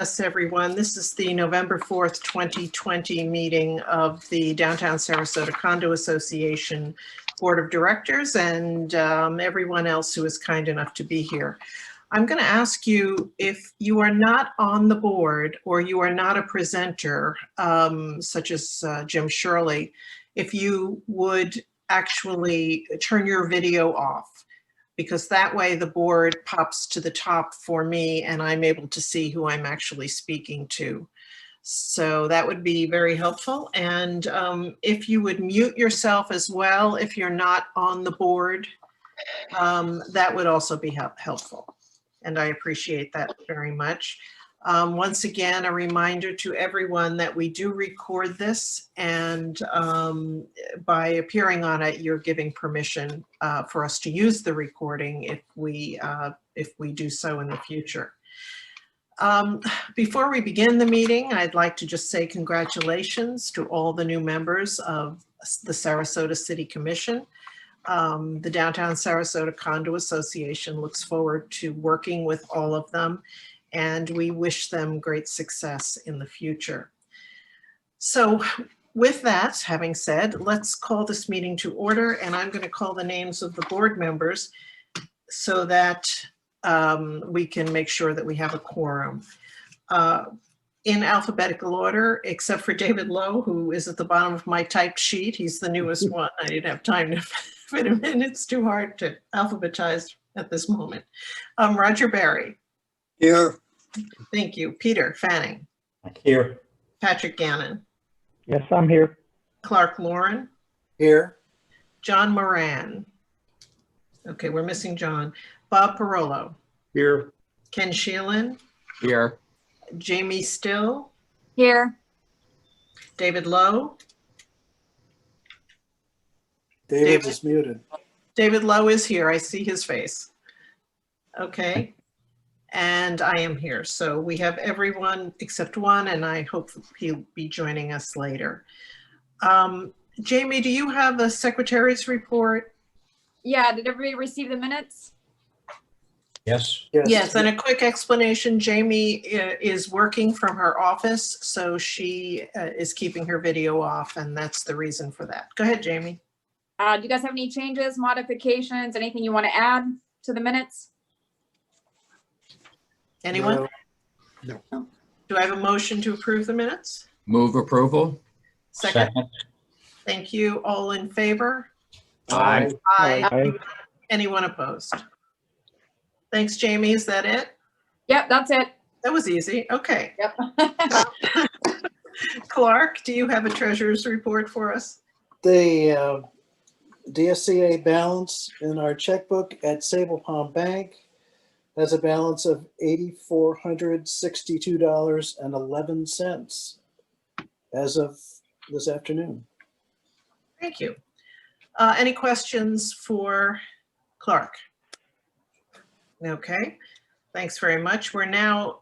Yes, everyone. This is the November 4th, 2020 meeting of the Downtown Sarasota Condo Association Board of Directors and everyone else who is kind enough to be here. I'm going to ask you, if you are not on the board or you are not a presenter, such as Jim Shirley, if you would actually turn your video off, because that way the board pops to the top for me and I'm able to see who I'm actually speaking to. So that would be very helpful. And if you would mute yourself as well, if you're not on the board, that would also be helpful. And I appreciate that very much. Once again, a reminder to everyone that we do record this, and by appearing on it, you're giving permission for us to use the recording if we do so in the future. Before we begin the meeting, I'd like to just say congratulations to all the new members of the Sarasota City Commission. The Downtown Sarasota Condo Association looks forward to working with all of them, and we wish them great success in the future. So with that, having said, let's call this meeting to order, and I'm going to call the names of the board members so that we can make sure that we have a quorum. In alphabetical order, except for David Lowe, who is at the bottom of my typed sheet. He's the newest one. I didn't have time to fit him in. It's too hard to alphabetize at this moment. Roger Berry. Here. Thank you. Peter Fanning. Here. Patrick Gannon. Yes, I'm here. Clark Lauren. Here. John Moran. Okay, we're missing John. Bob Parolo. Here. Ken Sheelan. Here. Jamie Still. Here. David Lowe. David is muted. David Lowe is here. I see his face. Okay. And I am here. So we have everyone except one, and I hope he'll be joining us later. Jamie, do you have a secretary's report? Yeah, did everybody receive the minutes? Yes. Yes, and a quick explanation. Jamie is working from her office, so she is keeping her video off, and that's the reason for that. Go ahead, Jamie. Do you guys have any changes, modifications, anything you want to add to the minutes? Anyone? No. Do I have a motion to approve the minutes? Move approval. Second. Thank you. All in favor? Aye. Aye. Anyone opposed? Thanks, Jamie. Is that it? Yep, that's it. That was easy. Okay. Yep. Clark, do you have a treasurer's report for us? The Dsca balance in our checkbook at Sable Palm Bank has a balance of $8,462.11 as of this afternoon. Thank you. Any questions for Clark? Okay, thanks very much. We're now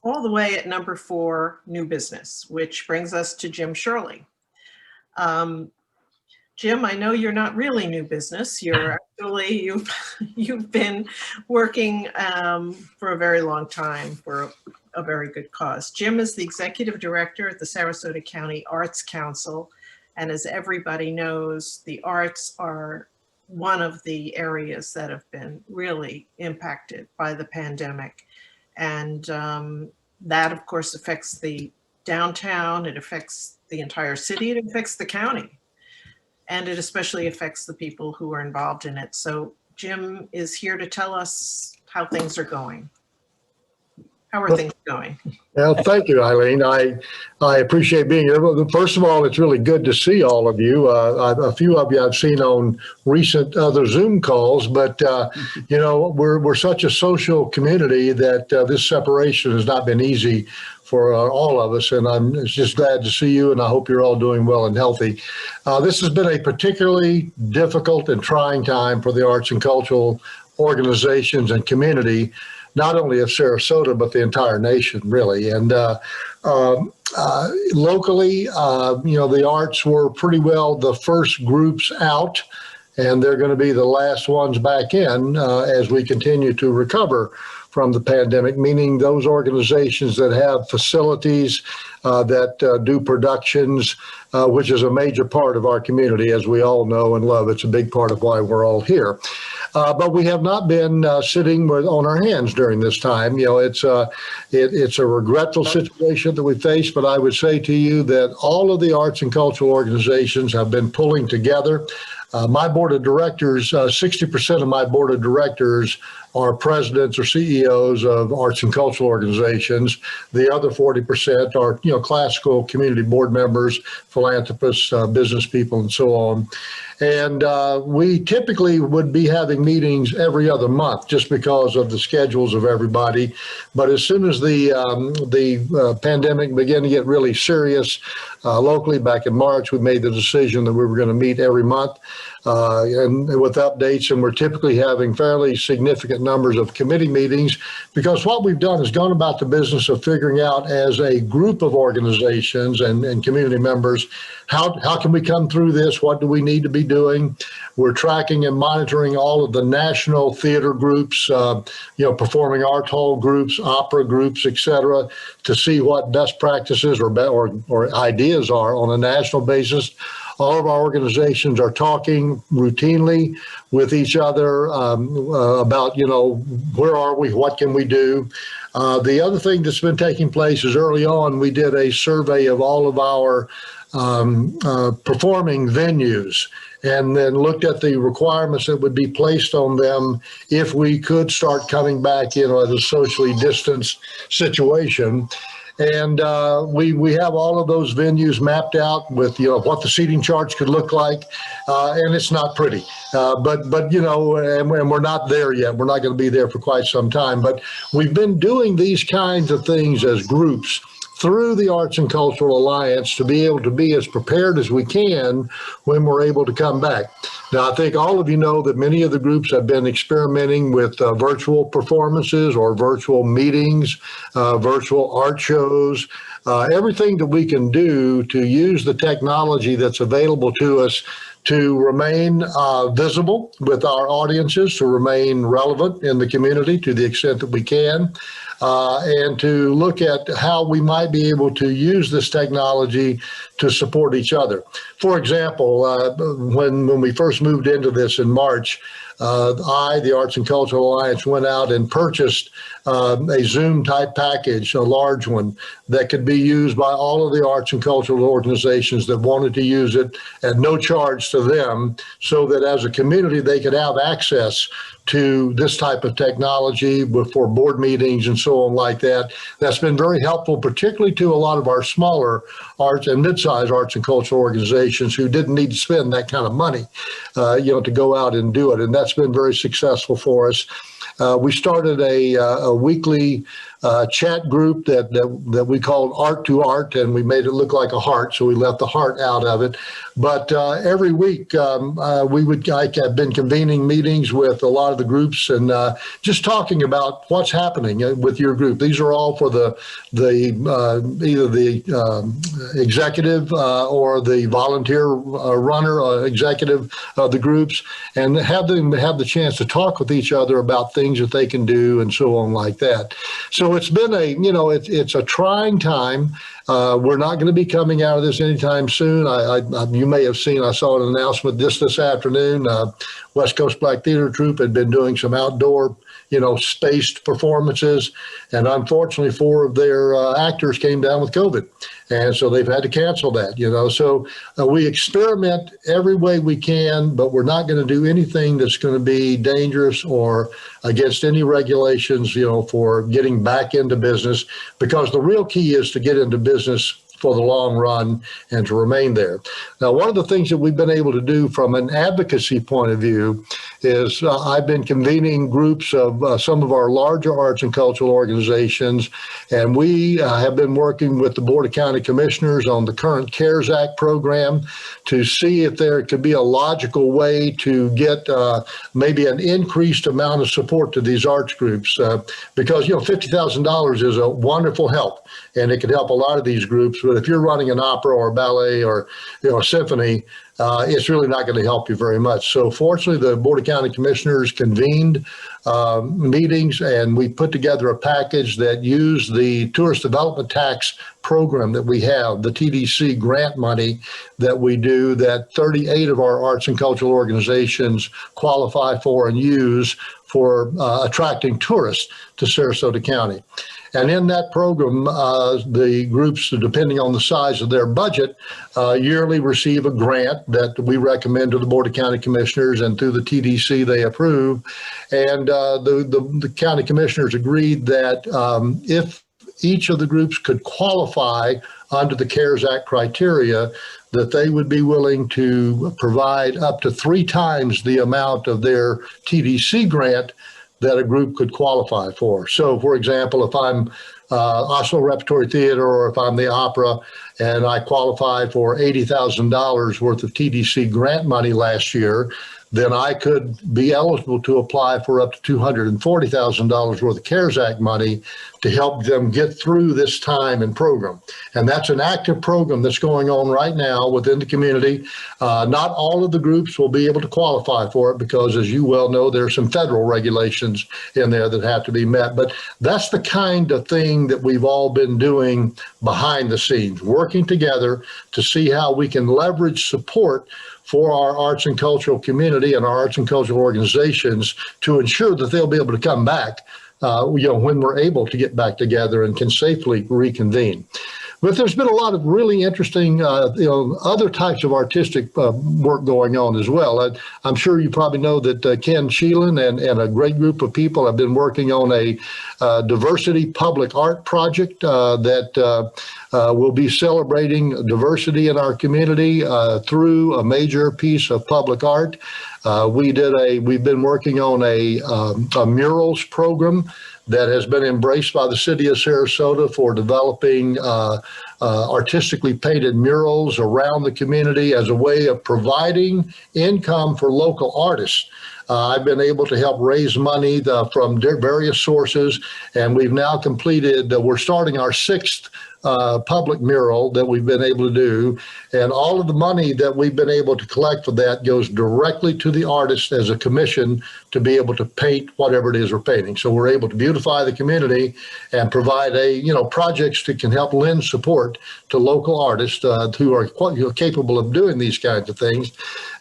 all the way at number 4, new business, which brings us to Jim Shirley. Jim, I know you're not really new business. You're actually, you've been working for a very long time for a very good cause. Jim is the executive director at the Sarasota County Arts Council. And as everybody knows, the arts are one of the areas that have been really impacted by the pandemic. And that, of course, affects the downtown, it affects the entire city, it affects the county. And it especially affects the people who are involved in it. So Jim is here to tell us how things are going. How are things going? Well, thank you, Eileen. I appreciate being here. First of all, it's really good to see all of you. A few of you I've seen on recent other Zoom calls, but you know, we're such a social community that this separation has not been easy for all of us, and I'm just glad to see you, and I hope you're all doing well and healthy. This has been a particularly difficult and trying time for the arts and cultural organizations and community, not only of Sarasota, but the entire nation, really. And locally, you know, the arts were pretty well the first groups out and they're going to be the last ones back in as we continue to recover from the pandemic, meaning those organizations that have facilities that do productions, which is a major part of our community, as we all know and love. It's a big part of why we're all here. But we have not been sitting on our hands during this time. You know, it's a regretful situation that we face, but I would say to you that all of the arts and cultural organizations have been pulling together. My board of directors, 60% of my board of directors are presidents or CEOs of arts and cultural organizations. The other 40% are, you know, classical community board members, philanthropists, business people, and so on. And we typically would be having meetings every other month just because of the schedules of everybody. But as soon as the pandemic began to get really serious locally back in March, we made the decision that we were going to meet every month and with updates. And we're typically having fairly significant numbers of committee meetings, because what we've done is gone about the business of figuring out as a group of organizations and community members, how can we come through this? What do we need to be doing? We're tracking and monitoring all of the national theater groups, you know, performing art hall groups, opera groups, et cetera, to see what best practices or ideas are on a national basis. All of our organizations are talking routinely with each other about, you know, where are we? What can we do? The other thing that's been taking place is early on, we did a survey of all of our performing venues, and then looked at the requirements that would be placed on them if we could start coming back, you know, at a socially distanced situation. And we have all of those venues mapped out with, you know, what the seating charts could look like, and it's not pretty. But you know, and we're not there yet. We're not going to be there for quite some time. But we've been doing these kinds of things as groups through the Arts and Cultural Alliance to be able to be as prepared as we can when we're able to come back. Now, I think all of you know that many of the groups have been experimenting with virtual performances or virtual meetings, virtual art shows, everything that we can do to use the technology that's available to us to remain visible with our audiences, to remain relevant in the community to the extent that we can, and to look at how we might be able to use this technology to support each other. For example, when we first moved into this in March, the Arts and Cultural Alliance, went out and purchased a Zoom type package, a large one, that could be used by all of the arts and cultural organizations that wanted to use it at no charge to them, so that as a community they could have access to this type of technology for board meetings and so on like that. That's been very helpful, particularly to a lot of our smaller arts and mid-sized arts and cultural organizations who didn't need to spend that kind of money, you know, to go out and do it. And that's been very successful for us. We started a weekly chat group that we called Art to Art, and we made it look like a heart, so we left the heart out of it. But every week I've been convening meetings with a lot of the groups and just talking about what's happening with your group. These are all for the either the executive or the volunteer runner executive of the groups, and have them have the chance to talk with each other about things that they can do and so on like that. So it's been it's a trying time. We're not going to be coming out of this anytime soon. You may have seen, I saw an announcement this afternoon. West Coast Black Theater Troupe had been doing some outdoor, spaced performances, and unfortunately 4 of their actors came down with COVID, and so they've had to cancel that. So we experiment every way we can, but we're not going to do anything that's going to be dangerous or against any regulations, for getting back into business, because the real key is to get into business for the long run and to remain there. Now, one of the things that we've been able to do from an advocacy point of view is I've been convening groups of some of our larger arts and cultural organizations, and we have been working with the Board of County Commissioners on the current CARES Act program to see if there could be a logical way to get maybe an increased amount of support to these arts groups, because $50,000 is a wonderful help, and it could help a lot of these groups. but if you're running an opera or ballet or, a symphony, it's really not going to help you very much. So fortunately, the Board of County Commissioners convened meetings, and we put together a package that used the tourist development tax program that we have, the TDC grant money that we do, that 38 of our arts and cultural organizations qualify for and use for attracting tourists to Sarasota County. And in that program, the groups, depending on the size of their budget, yearly receive a grant that we recommend to the Board of County Commissioners, and through the TDC they approve. And the county commissioners agreed that if each of the groups could qualify under the CARES Act criteria, that they would be willing to provide up to 3 times the amount of their TDC grant that a group could qualify for. So, for example, if I'm Oslo Repertory Theater, or if I'm the opera and I qualify for $80,000 worth of TDC grant money last year, then I could be eligible to apply for up to $240,000 worth of CARES Act money to help them get through this time and program. And that's an active program that's going on right now within the community. Not all of the groups will be able to qualify for it because, as you well know, there are some federal regulations in there that have to be met. But that's the kind of thing that we've all been doing behind the scenes, working together to see how we can leverage support for our arts and cultural community and our arts and cultural organizations to ensure that they'll be able to come back, when we're able to get back together and can safely reconvene. But there's been a lot of really interesting, other types of artistic work going on as well. I'm sure you probably know that Ken Sheelan and a great group of people have been working on a diversity public art project that will be celebrating diversity in our community through a major piece of public art. We've been working on a murals program that has been embraced by the city of Sarasota for developing artistically painted murals around the community as a way of providing income for local artists. I've been able to help raise money from various sources, and we've now completed, we're starting our 6th public mural that we've been able to do. And all of the money that we've been able to collect for that goes directly to the artist as a commission to be able to paint whatever it is we're painting. So we're able to beautify the community and provide projects that can help lend support to local artists who are capable of doing these kinds of things.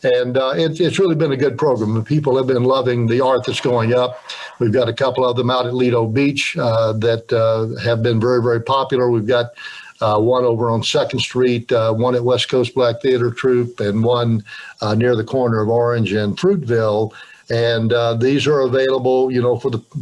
And it's really been a good program. The people have been loving the art that's going up. We've got a couple of them out at Lido Beach that have been very, very popular. We've got one over on 2nd Street, one at West Coast Black Theater Troupe, and one near the corner of Orange and Fruitville. And these are available,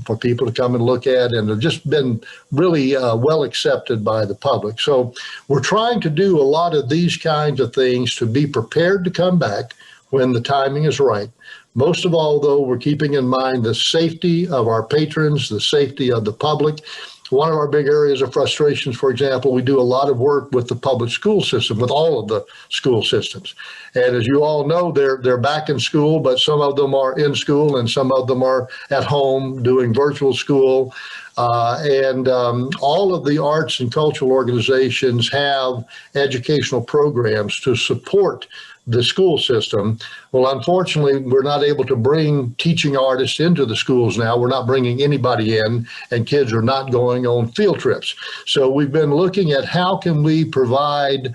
for people to come and look at, and they've just been really well accepted by the public. So we're trying to do a lot of these kinds of things to be prepared to come back when the timing is right. Most of all, though, we're keeping in mind the safety of our patrons, the safety of the public. One of our big areas of frustrations, for example, we do a lot of work with the public school system, with all of the school systems. And as you all know, they're back in school, but some of them are in school and some of them are at home doing virtual school. All of the arts and cultural organizations have educational programs to support the school system. Well, unfortunately, we're not able to bring teaching artists into the schools now. We're not bringing anybody in, and kids are not going on field trips. So we've been looking at how can we provide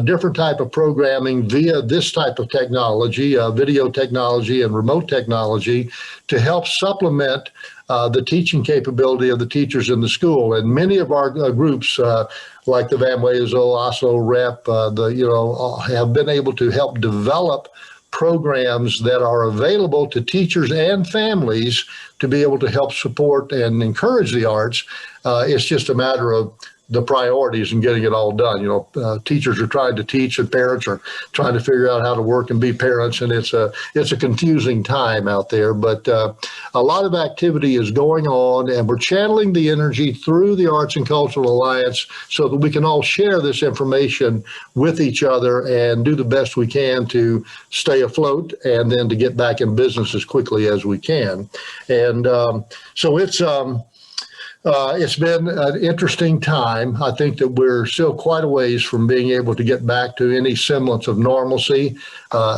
different type of programming via this type of technology, video technology and remote technology, to help supplement the teaching capability of the teachers in the school. And many of our groups, like the Van Wezel, Oslo Rep, have been able to help develop programs that are available to teachers and families to be able to help support and encourage the arts. It's just a matter of the priorities and getting it all done. Teachers are trying to teach and parents are trying to figure out how to work and be parents, and it's a confusing time out there. But a lot of activity is going on, and we're channeling the energy through the Arts and Cultural Alliance so that we can all share this information with each other and do the best we can to stay afloat and then to get back in business as quickly as we can. And so it's It's been an interesting time. I think that we're still quite a ways from being able to get back to any semblance of normalcy.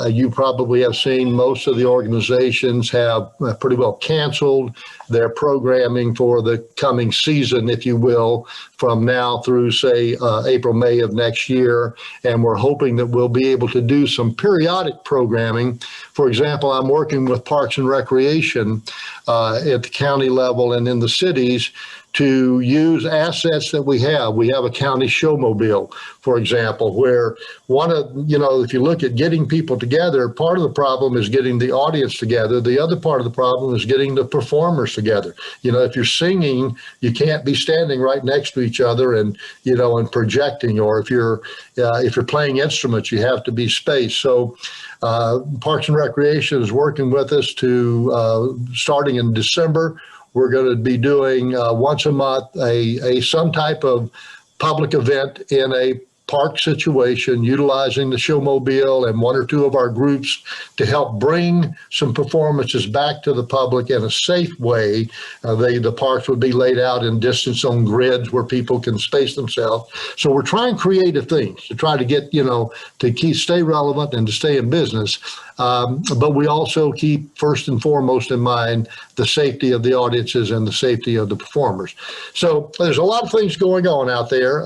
You probably have seen most of the organizations have pretty well canceled their programming for the coming season, if you will, from now through, say, April, May of next year. And we're hoping that we'll be able to do some periodic programming. For example, I'm working with Parks and Recreation at the county level and in the cities to use assets that we have. We have a county showmobile, for example, where if you look at getting people together, part of the problem is getting the audience together. The other part of the problem is getting the performers together. If you're singing, you can't be standing right next to each other and projecting, or if you're playing instruments, you have to be spaced. So Parks and Recreation is working with us to, starting in December, we're going to be doing once a month some type of public event in a park situation, utilizing the showmobile and one or two of our groups to help bring some performances back to the public in a safe way. The parks would be laid out in distance on grids where people can space themselves. So we're trying creative things to try to get, to stay relevant and to stay in business. But we also keep first and foremost in mind the safety of the audiences and the safety of the performers. So there's a lot of things going on out there.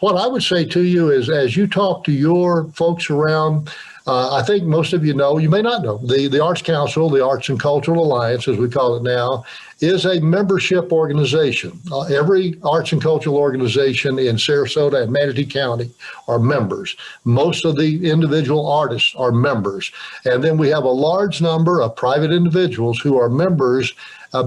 What I would say to you is, as you talk to your folks around, I think most of you know, you may not know, the Arts Council, the Arts and Cultural Alliance, as we call it now, is a membership organization. Every arts and cultural organization in Sarasota and Manatee County are members. Most of the individual artists are members. And then we have a large number of private individuals who are members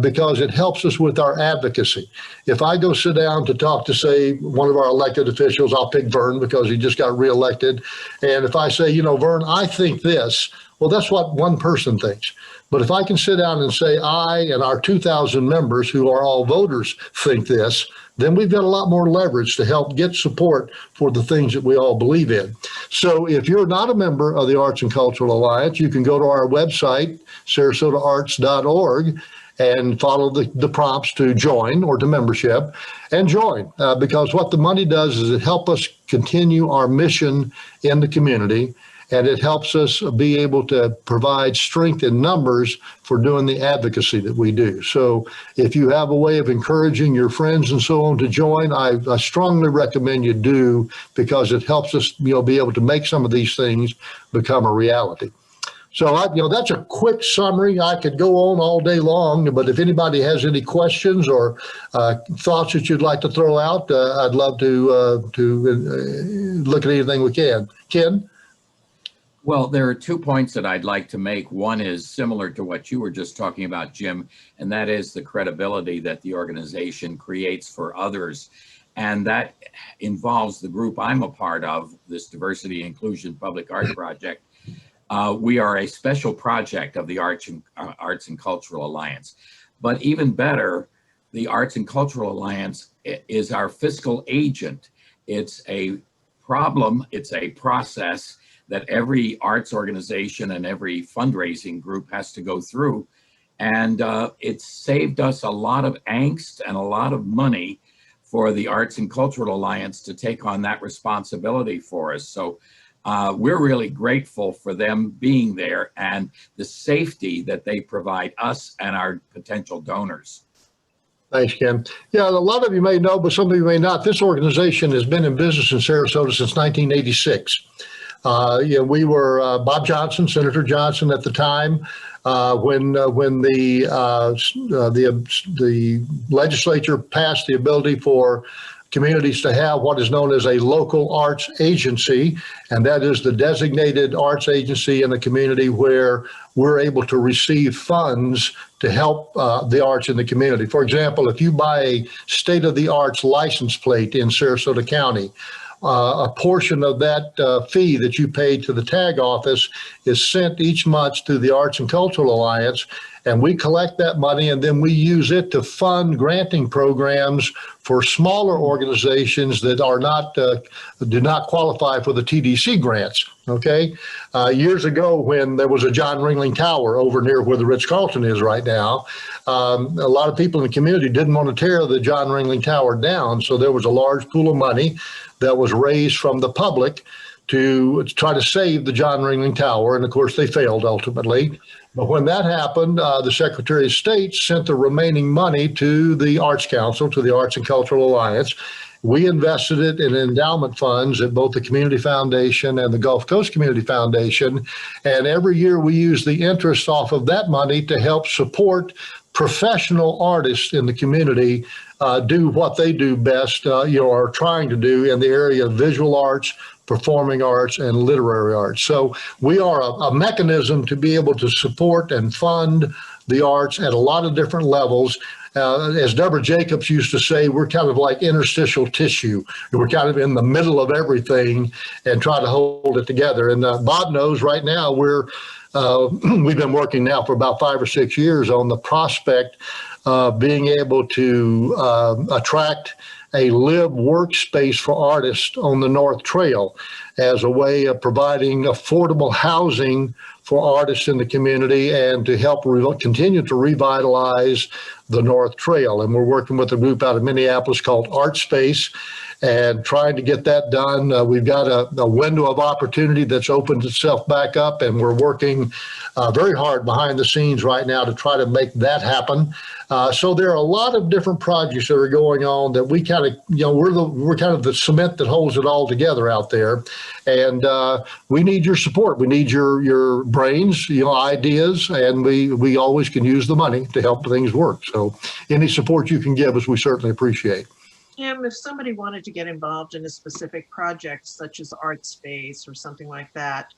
because it helps us with our advocacy. If I go sit down to talk to, say, one of our elected officials, I'll pick Vern because he just got reelected. And if I say, Vern, I think this, well, that's what one person thinks. But if I can sit down and say, I and our 2,000 members who are all voters think this, then we've got a lot more leverage to help get support for the things that we all believe in. So if you're not a member of the Arts and Cultural Alliance, you can go to our website, sarasotaarts.org, and follow the prompts to join or to membership and join, because what the money does is it helps us continue our mission in the community, and it helps us be able to provide strength in numbers for doing the advocacy that we do. So if you have a way of encouraging your friends and so on to join, I strongly recommend you do, because it helps us be able to make some of these things become a reality. So that's a quick summary. I could go on all day long, but if anybody has any questions or thoughts that you'd like to throw out, I'd love to look at anything we can. Ken? Well, there are 2 points that I'd like to make. One is similar to what you were just talking about, Jim, and that is the credibility that the organization creates for others. And that involves the group I'm a part of, this Diversity Inclusion Public Art Project. We are a special project of the Arts and Cultural Alliance. But even better, the Arts and Cultural Alliance is our fiscal agent. It's a problem, it's a process that every arts organization and every fundraising group has to go through. And it's saved us a lot of angst and a lot of money for the Arts and Cultural Alliance to take on that responsibility for us. So we're really grateful for them being there and the safety that they provide us and our potential donors. Thanks, Ken. Yeah, a lot of you may know, but some of you may not. This organization has been in business in Sarasota since 1986. We were Bob Johnson, Senator Johnson at the time, when the legislature passed the ability for communities to have what is known as a local arts agency, and that is the designated arts agency in the community where we're able to receive funds to help the arts in the community. For example, if you buy a state-of-the-arts license plate in Sarasota County, a portion of that fee that you pay to the tag office is sent each month to the Arts and Cultural Alliance, and we collect that money and then we use it to fund granting programs for smaller organizations that are not do not qualify for the TDC grants. Okay, years ago when there was a John Ringling Tower over near where the Ritz-Carlton is right now, a lot of people in the community didn't want to tear the John Ringling Tower down, so there was a large pool of money that was raised from the public to try to save the John Ringling Tower, and of course they failed ultimately. But when that happened, the Secretary of State sent the remaining money to the Arts Council, to the Arts and Cultural Alliance. We invested it in endowment funds at both the Community Foundation and the Gulf Coast Community Foundation. And every year we use the interest off of that money to help support professional artists in the community do what they do best, are trying to do in the area of visual arts, performing arts, and literary arts. So we are a mechanism to be able to support and fund the arts at a lot of different levels. As Deborah Jacobs used to say, we're kind of like interstitial tissue. We're kind of in the middle of everything and try to hold it together. And Bob knows right now we've been working now for about 5 or 6 years on the prospect of being able to attract a live workspace for artists on the North Trail as a way of providing affordable housing for artists in the community and to help continue to revitalize the North Trail. And we're working with a group out of Minneapolis called Art Space and trying to get that done. We've got a window of opportunity that's opened itself back up, and we're working very hard behind the scenes right now to try to make that happen. So there are a lot of different projects that are going on that we kind of, we're kind of the cement that holds it all together out there. And we need your support. We need your brains, ideas, and we always can use the money to help things work. So any support you can give us, we certainly appreciate. If somebody wanted to get involved in a specific project, such as Art Space or something like that,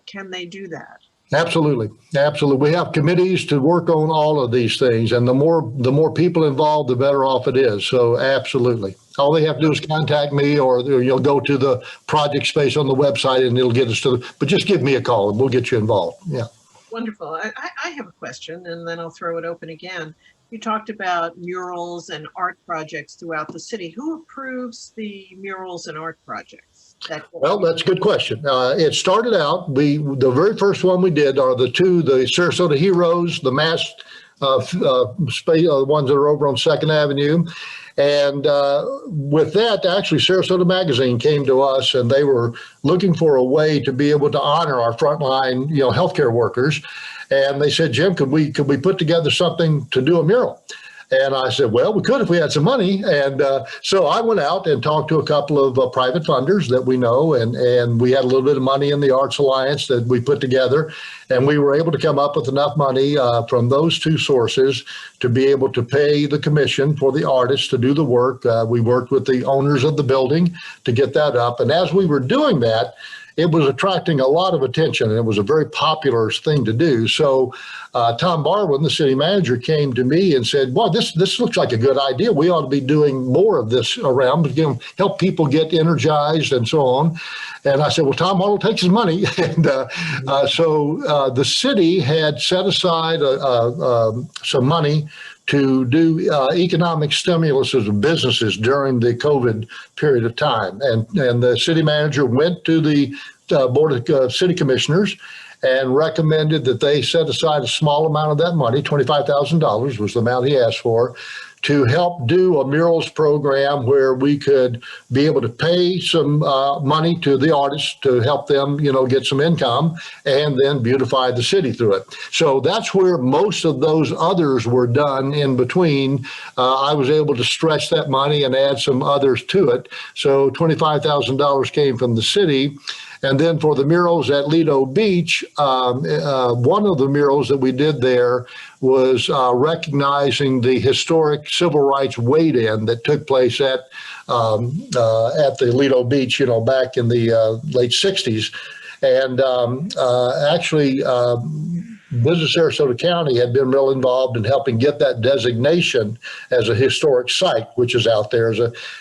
can they do that? Absolutely. Absolutely. We have committees to work on all of these things, and the more people involved, the better off it is. So absolutely. All they have to do is contact me, or you'll go to the project space on the website and it'll get us but just give me a call and we'll get you involved. Yeah. Wonderful. I have a question, and then I'll throw it open again. You talked about murals and art projects throughout the city. Who approves the murals and art projects? Well, that's a good question. It started out, the very first one we did are the Sarasota Heroes, the masked ones that are over on 2nd Avenue. And with that, actually, Sarasota Magazine came to us, and they were looking for a way to be able to honor our frontline, healthcare workers. And they said, Jim, could we put together something to do a mural? And I said, well, we could if we had some money. And so I went out and talked to a couple of private funders that we know, and we had a little bit of money in the Arts Alliance that we put together. And we were able to come up with enough money from those two sources to be able to pay the commission for the artists to do the work. We worked with the owners of the building to get that up. And as we were doing that, it was attracting a lot of attention, and it was a very popular thing to do. So Tom Barwin, the city manager, came to me and said, well, this looks like a good idea. We ought to be doing more of this around, help people get energized and so on. And I said, well, Tom, all it takes is money. And so the city had set aside some money to do economic stimulus of businesses during the COVID period of time. And the city manager went to the Board of City Commissioners and recommended that they set aside a small amount of that money, $25,000 was the amount he asked for, to help do a murals program where we could be able to pay some money to the artists to help them, get some income, and then beautify the city through it. So that's where most of those others were done in between. I was able to stretch that money and add some others to it. So $25,000 came from the city. And then for the murals at Lido Beach, one of the murals that we did there was recognizing the historic civil rights wade-in that took place at the Lido Beach, back in the late 60s. And actually, Business Sarasota County had been real involved in helping get that designation as a historic site, which is out there.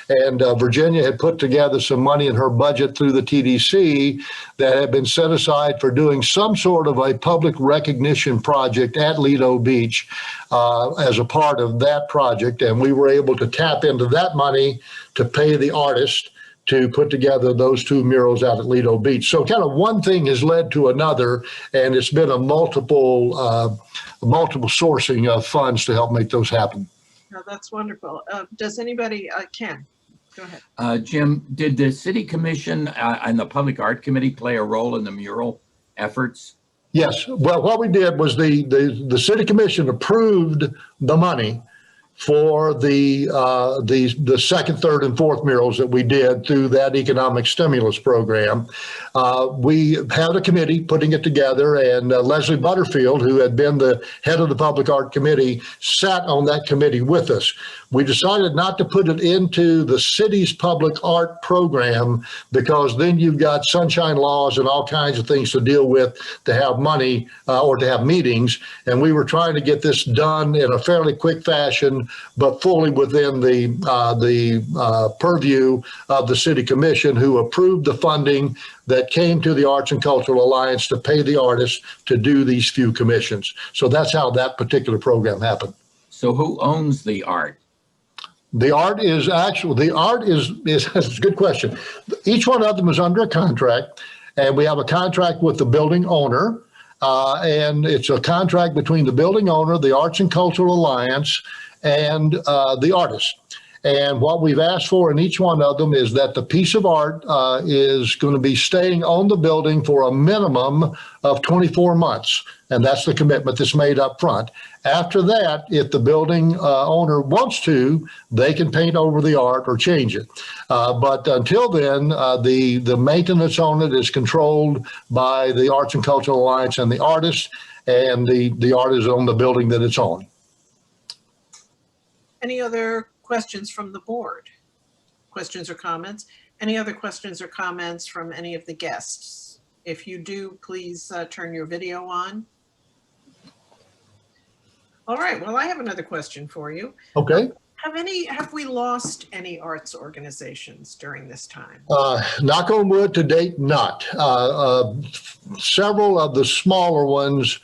And Virginia had put together some money in her budget through the TDC that had been set aside for doing some sort of a public recognition project at Lido Beach as a part of that project. And we were able to tap into that money to pay the artist to put together those two murals out at Lido Beach. So kind of one thing has led to another, and it's been a multiple sourcing of funds to help make those happen. No, that's wonderful. Does anybody, Ken, go ahead. Jim, did the City Commission and the Public Art Committee play a role in the mural efforts? Yes. Well, what we did was the City Commission approved the money for the second, third, and fourth murals that we did through that economic stimulus program. We had a committee putting it together, and Leslie Butterfield, who had been the head of the Public Art Committee, sat on that committee with us. We decided not to put it into the city's public art program because then you've got sunshine laws and all kinds of things to deal with to have money or to have meetings. And we were trying to get this done in a fairly quick fashion, but fully within the purview of the City Commission, who approved the funding that came to the Arts and Cultural Alliance to pay the artists to do these few commissions. So that's how that particular program happened. So who owns the art? The art is that's a good question. Each one of them is under a contract, and we have a contract with the building owner, and it's a contract between the building owner, the Arts and Cultural Alliance, and the artist. And what we've asked for in each one of them is that the piece of art is going to be staying on the building for a minimum of 24 months. And that's the commitment that's made up front. After that, if the building owner wants to, they can paint over the art or change it. But until then, the maintenance on it is controlled by the Arts and Cultural Alliance and the artist, and the art is on the building that it's on. Any other questions from the board? Questions or comments? Any other questions or comments from any of the guests? If you do, please turn your video on. All right, well, I have another question for you. Okay. Have we lost any arts organizations during this time? Knock on wood, to date, not. Several of the smaller ones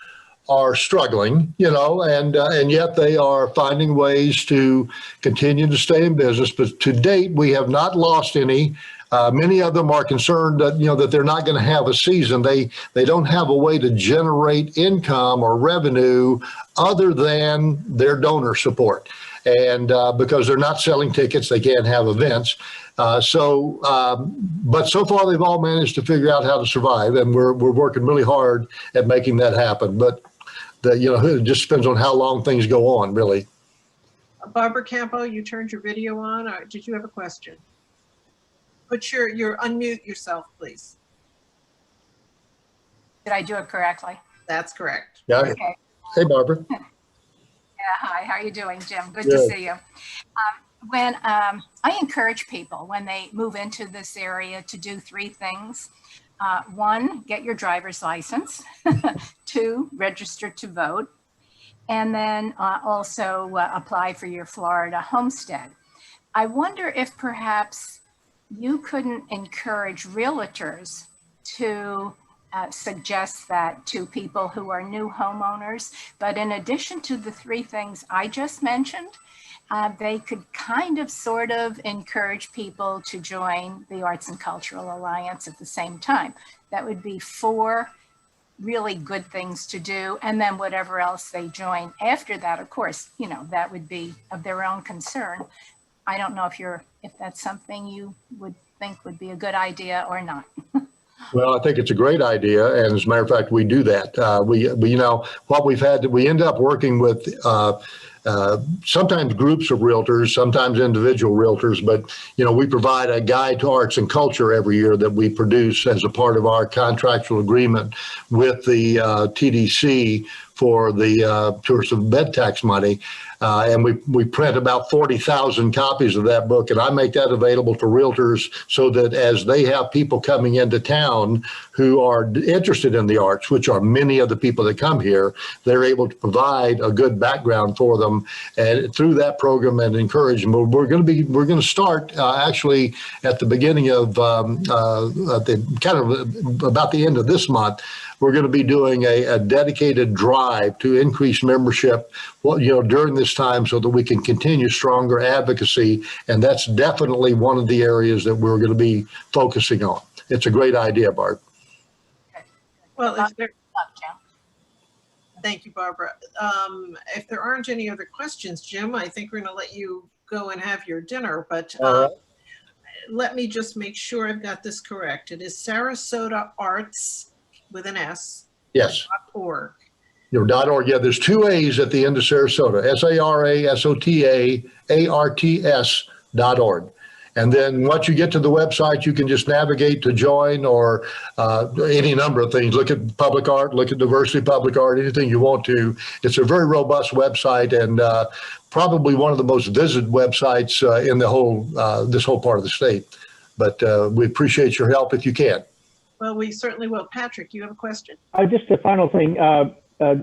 are struggling, and yet they are finding ways to continue to stay in business. But to date, we have not lost any. Many of them are concerned that, that they're not going to have a season. They don't have a way to generate income or revenue other than their donor support. And because they're not selling tickets, they can't have events. But so far they've all managed to figure out how to survive, and we're working really hard at making that happen. But it just depends on how long things go on, really. Barbara Campo, you turned your video on. Or did you have a question? Put your unmute yourself, please. Did I do it correctly? That's correct. Yeah. Okay. Hey, Barbara. Yeah, hi. How are you doing, Jim? Good Good. to see you. When I encourage people when they move into this area to do three things. One, get your driver's license. Two, register to vote. And then also apply for your Florida homestead. I wonder if perhaps you couldn't encourage realtors to suggest that to people who are new homeowners. But in addition to the three things I just mentioned, they could kind of sort of encourage people to join the Arts and Cultural Alliance at the same time. That would be 4 really good things to do. And then whatever else they join after that, of course, that would be of their own concern. I don't know if that's something you would think would be a good idea or not. Well, I think it's a great idea, and as a matter of fact, we do that. We what we've had, we end up working with sometimes groups of realtors, sometimes individual realtors, but we provide a guide to arts and culture every year that we produce as a part of our contractual agreement with the TDC for the tourism bed tax money. And we print about 40,000 copies of that book, and I make that available to realtors so that as they have people coming into town who are interested in the arts, which are many of the people that come here, they're able to provide a good background for them. And through that program and encourage them, we're going to start actually at the beginning of about the end of this month. We're going to be doing a dedicated drive to increase membership, during this time so that we can continue stronger advocacy. And that's definitely one of the areas that we're going to be focusing on. It's a great idea, Bart. Well, thank you, Barbara. If there aren't any other questions, Jim, I think we're going to let you go and have your dinner, but let me just make sure I've got this correct. It is Sarasota Arts with an S. Yes. .org. .org. Yeah, there's two A's at the end of Sarasota, SARASOTAARTS.org. And then once you get to the website, you can just navigate to join or any number of things. Look at public art, look at diversity public art, anything you want to. It's a very robust website and probably one of the most visited websites in the whole this whole part of the state. But we appreciate your help if you can. Well, we certainly will. Patrick, you have a question? Just a final thing.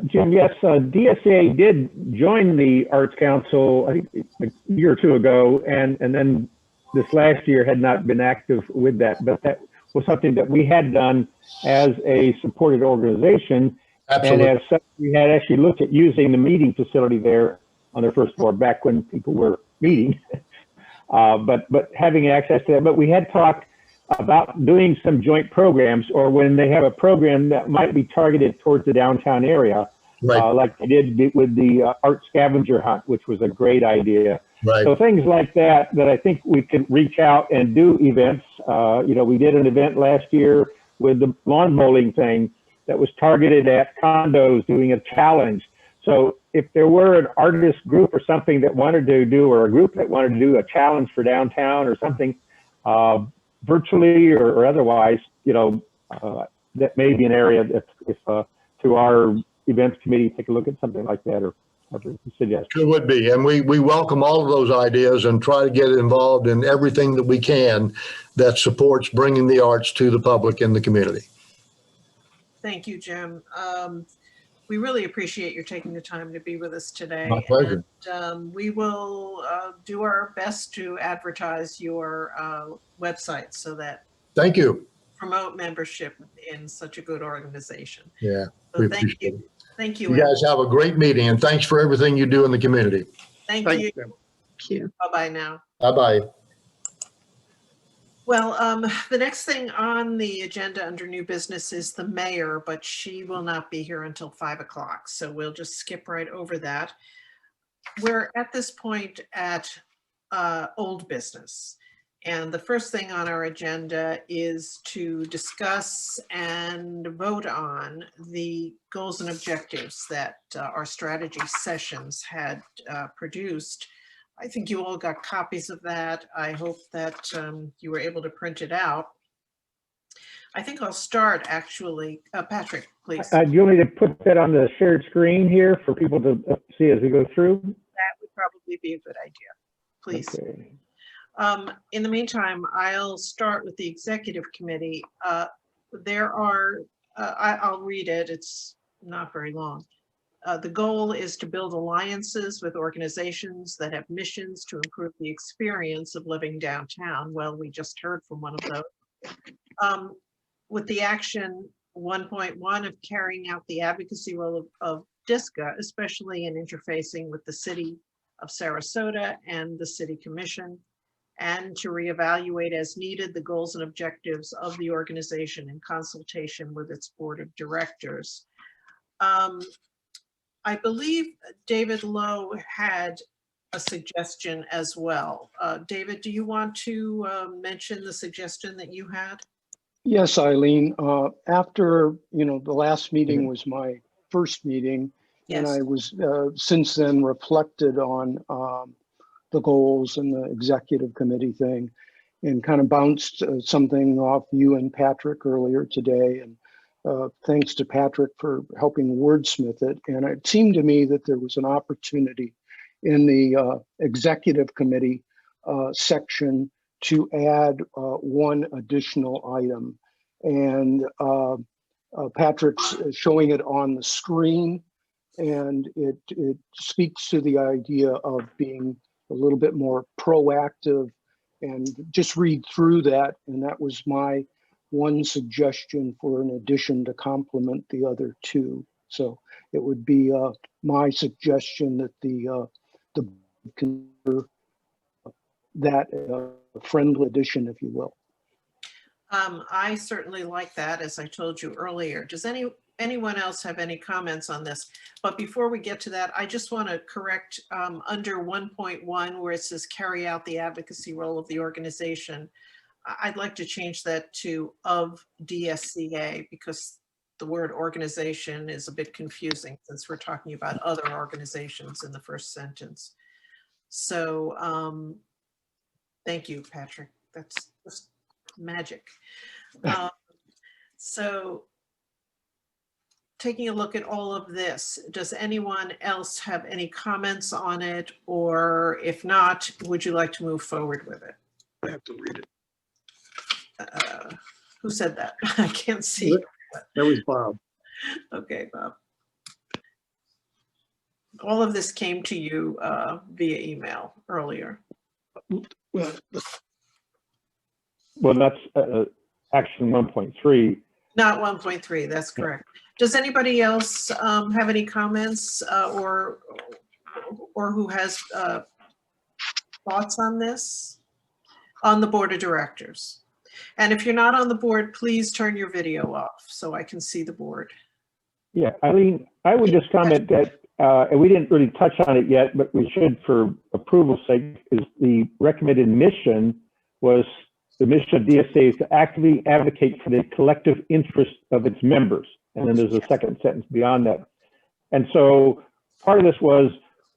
Jim, yes, Dsca did join the Arts Council, I think a year or two ago, and then this last year had not been active with that, but that was something that we had done as a supported organization. Absolutely. And as such, we had actually looked at using the meeting facility there on their first floor back when people were meeting, but having access to that. But we had talked about doing some joint programs, or when they have a program that might be targeted towards the downtown area, Right. Like they did with the art scavenger hunt, which was a great idea. Right. So things like that I think we could reach out and do events. We did an event last year with the lawn bowling thing that was targeted at condos doing a challenge. So if there were an artist group or something that wanted to do, or a group that wanted to do a challenge for downtown or something, virtually or otherwise, that may be an area that if to our events committee take a look at something like that or suggest. It would be, and we welcome all of those ideas and try to get involved in everything that we can that supports bringing the arts to the public and the community. Thank you, Jim. We really appreciate your taking the time to be with us today. My pleasure. And, we will do our best to advertise your website so that Thank you. promote membership in such a good organization. Yeah, So we thank appreciate you. it. Thank you. You guys have a great meeting, and thanks for everything you do in the community. Thank Thank you. you. Thank you. Bye-bye now. Bye-bye. Well, the next thing on the agenda under new business is the mayor, but she will not be here until 5 o'clock. So we'll just skip right over that. We're at this point at old business. And the first thing on our agenda is to discuss and vote on the goals and objectives that our strategy sessions had produced. I think you all got copies of that. I hope that you were able to print it out. I think I'll start actually. Patrick, please. Do you want me to put that on the shared screen here for people to see as we go through? That would probably be a good idea. Please. Okay. In the meantime, I'll start with the executive committee. There are, I'll read it. It's not very long. The goal is to build alliances with organizations that have missions to improve the experience of living downtown. Well, we just heard from one of those. With the action 1.1 of carrying out the advocacy role of Dsca, especially in interfacing with the city of Sarasota and the city commission, and to reevaluate as needed the goals and objectives of the organization in consultation with its board of directors. I believe David Lowe had a suggestion as well. David, do you want to mention the suggestion that you had? Yes, Eileen. After, the last meeting was my first meeting, and Yes. I was since then reflected on the goals and the executive committee thing, and kind of bounced something off you and Patrick earlier today, and thanks to Patrick for helping wordsmith it. And it seemed to me that there was an opportunity in the executive committee section to add one additional item. And Patrick's showing it on the screen, and it speaks to the idea of being a little bit more proactive, and just read through that. And that was my one suggestion for an addition to complement the other two. So it would be my suggestion that the consider that a friendly addition, if you will. I certainly like that, as I told you earlier. Does anyone else have any comments on this? But before we get to that, I just want to correct under 1.1 where it says carry out the advocacy role of the organization. I'd like to change that to of Dsca, because the word organization is a bit confusing since we're talking about other organizations in the first sentence. So thank you, Patrick. That's just magic. So taking a look at all of this, does anyone else have any comments on it? Or if not, would you like to move forward with it? I have to read it. Who said that? I can't see. That was Bob. Okay, Bob. All of this came to you via email earlier. Well, Well, that's action 1.3. Not 1.3, that's correct. Does anybody else have any comments or who has thoughts on this on the board of directors? And if you're not on the board, please turn your video off so I can see the board. Yeah, Eileen, I would just comment that, and we didn't really touch on it yet, but we should for approval's sake, is the recommended mission was the mission of DSA is to actively advocate for the collective interest of its members. And then there's a second sentence beyond that. And so part of this was,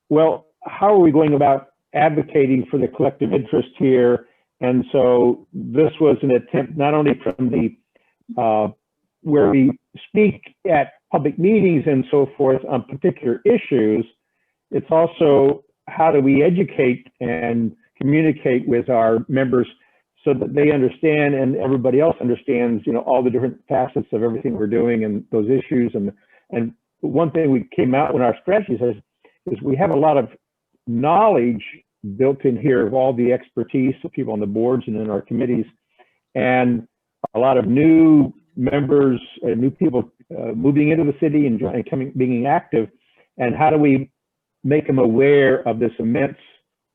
well, how are we going about advocating for the collective interest here? And so this was an attempt not only from the, where we speak at public meetings and so forth on particular issues, it's also how do we educate and communicate with our members so that they understand and everybody else understands, you know, all the different facets of everything we're doing and those issues. And one thing we came out when our strategy says is we have a lot of knowledge built in here of all the expertise of people on the boards and in our committees, and a lot of new members, new people moving into the city and being active. And how do we make them aware of this immense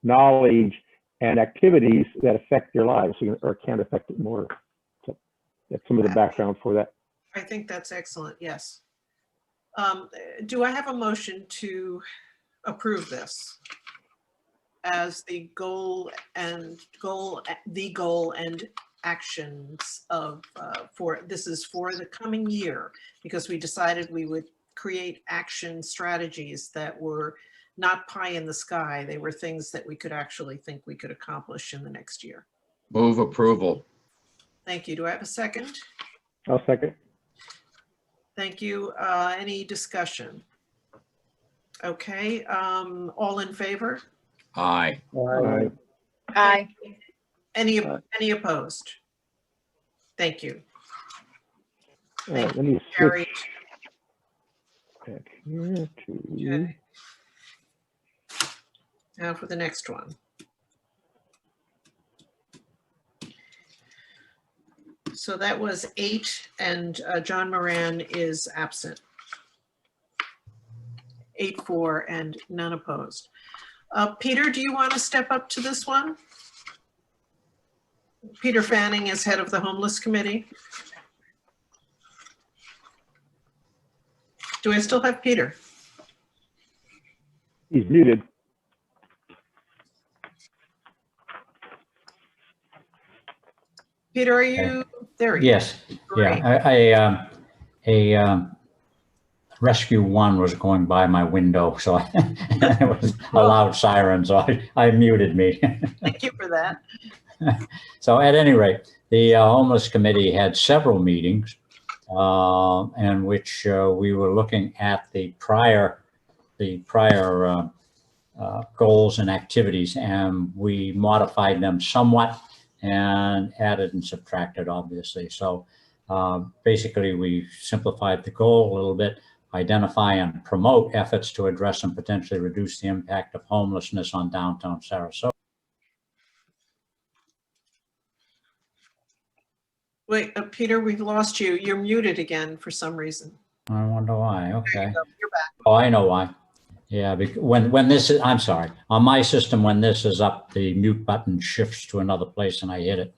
knowledge and activities that affect their lives or can affect it more? So that's some of the background for that. I think that's excellent, yes. Do I have a motion to approve this as the goal and actions of this is for the coming year, because we decided we would create action strategies that were not pie in the sky. They were things that we could actually think we could accomplish in the next year. Move approval. Thank you. Do I have a second? I'll second. Thank you. Any discussion? Okay, all in favor? Aye. Aye. Aye. Any opposed? Thank you. All right, let me Carried. switch back here to. Okay. Now for the next one. So that was 8, and John Moran is absent. 8-4 and none opposed. Peter, do you want to step up to this one? Peter Fanning is head of the Homeless Committee. Do I still have Peter? He's muted. Peter, are you there? Yes, Great. yeah. A rescue one was going by my window, so it was a loud siren, so I muted me. Thank you for that. So at any rate, the homeless committee had several meetings, in which we were looking at the prior goals and activities, and we modified them somewhat and added and subtracted, obviously. So basically, we simplified the goal a little bit, identify and promote efforts to address and potentially reduce the impact of homelessness on downtown Sarasota. Wait, Peter, we've lost you. You're muted again for some reason. I wonder why. There Okay. you go. You're back. Oh, I know why. Yeah, because when this is, I'm sorry, on my system, when this is up, the mute button shifts to another place and I hit it.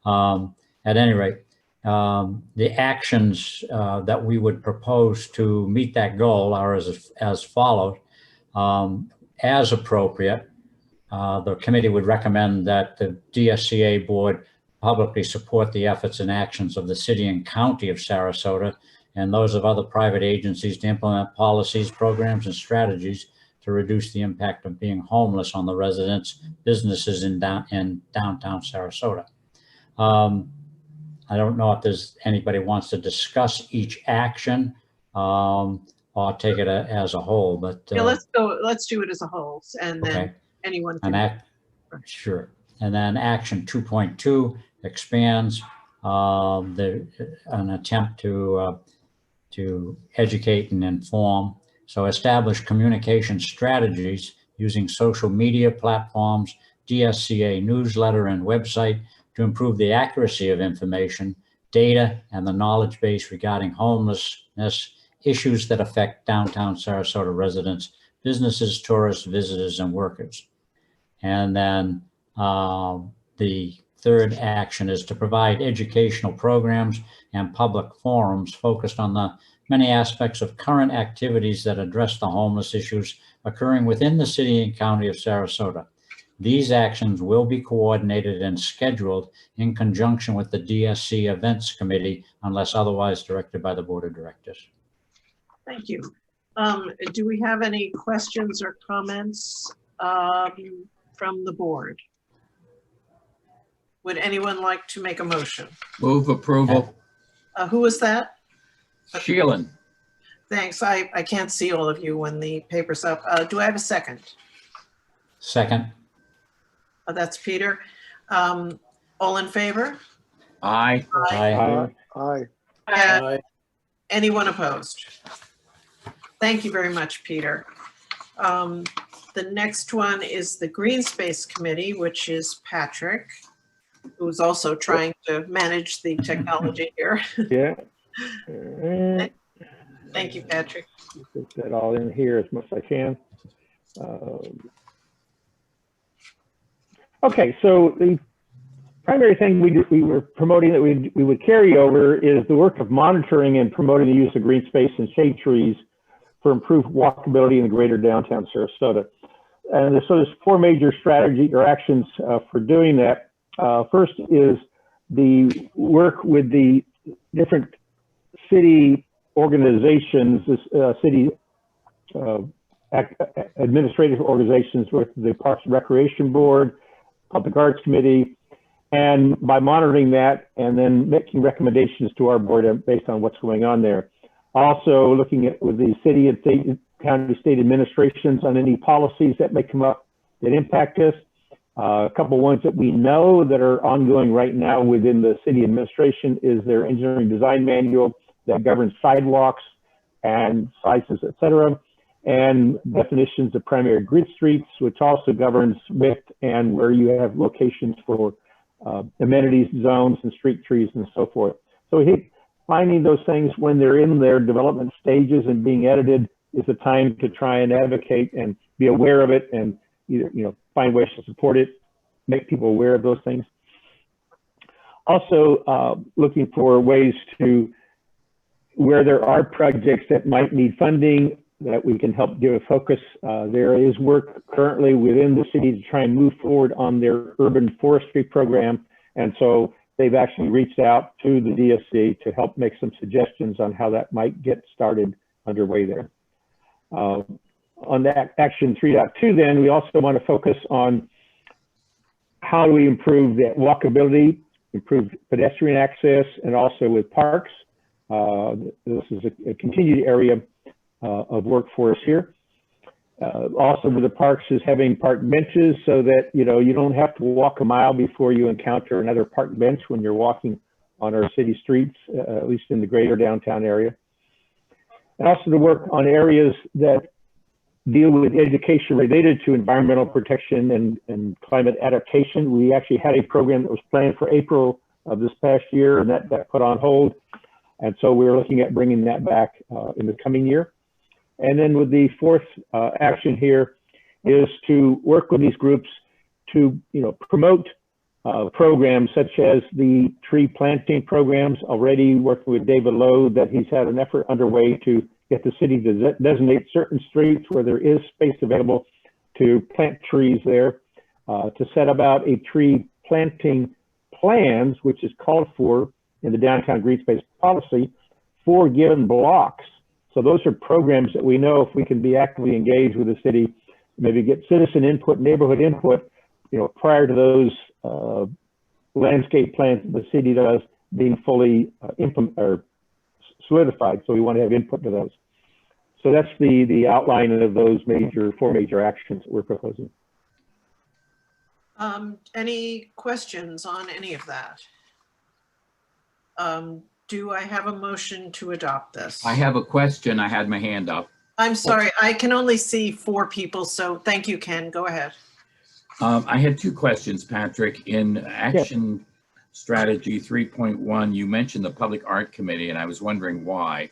At any rate, the actions that we would propose to meet that goal are as follows. As appropriate, the committee would recommend that the DSCA board publicly support the efforts and actions of the city and county of Sarasota and those of other private agencies to implement policies, programs, and strategies to reduce the impact of being homeless on the residents, businesses in downtown Sarasota. I don't know if there's anybody wants to discuss each action or take it as a whole, but Yeah, let's do it as a whole, and then okay. anyone can. Sure. And then action 2.2 expands an attempt to educate and inform. So establish communication strategies using social media platforms, DSCA newsletter and website to improve the accuracy of information, data, and the knowledge base regarding homelessness issues that affect downtown Sarasota residents, businesses, tourists, visitors, and workers. And then the third action is to provide educational programs and public forums focused on the many aspects of current activities that address the homeless issues occurring within the city and county of Sarasota. These actions will be coordinated and scheduled in conjunction with the DSC Events Committee unless otherwise directed by the Board of Directors. Thank you. Do we have any questions or comments from the board? Would anyone like to make a motion? Move approval. Who was that? Sheelan. Thanks. I can't see all of you when the paper's up. Do I have a second? Second. That's Peter. All in favor? Aye. Aye. Aye. Aye. Anyone opposed? Thank you very much, Peter. The next one is the Green Space Committee, which is Patrick, who's also trying to manage the technology here. Yeah. Thank you, Patrick. Put that all in here as much as I can. Okay, so the primary thing we were promoting that we would carry over is the work of monitoring and promoting the use of green space and shade trees for improved walkability in the greater downtown Sarasota. And so there's four major strategy or actions for doing that. First is the work with the different city organizations, city administrative organizations with the Parks and Recreation Board, Public Arts Committee, and by monitoring that and then making recommendations to our board based on what's going on there. Also looking at with the city and state, county, state administrations on any policies that may come up that impact us. A couple ones that we know that are ongoing right now within the city administration is their engineering design manual that governs sidewalks and sizes, et cetera, and definitions of primary grid streets, which also governs width and where you have locations for amenities zones and street trees and so forth. So finding those things when they're in their development stages and being edited is the time to try and advocate and be aware of it and either, find ways to support it, make people aware of those things. Also looking for ways to, where there are projects that might need funding, that we can help give a focus. There is work currently within the city to try and move forward on their urban forestry program. And so they've actually reached out to the DSC to help make some suggestions on how that might get started underway there. On that action 3.2 then, we also want to focus on how do we improve that walkability, improve pedestrian access, and also with parks. This is a continued area of work for us here. Also with the parks is having park benches so that, you know, you don't have to walk a mile before you encounter another park bench when you're walking on our city streets, at least in the greater downtown area. And also to work on areas that deal with education related to environmental protection and climate adaptation. We actually had a program that was planned for April of this past year, and that put on hold. And so we're looking at bringing that back in the coming year. And then with the fourth action here is to work with these groups to, you know, promote programs such as the tree planting programs. Already working with David Lowe, that he's had an effort underway to get the city to designate certain streets where there is space available to plant trees there, to set about a tree planting plans, which is called for in the downtown green space policy for given blocks. So those are programs that we know if we can be actively engaged with the city, maybe get citizen input, neighborhood input, you know, prior to those landscape plans the city does being fully solidified. So we want to have input to those. So that's the outline of those four major actions that we're proposing. Any questions on any of that? Do I have a motion to adopt this? I have a question. I had my hand up. I'm sorry, I can only see 4 people, so thank you, Ken. Go ahead. I had 2 questions, Patrick. In Action Strategy 3.1, you mentioned the Public Art Committee, and I was wondering why.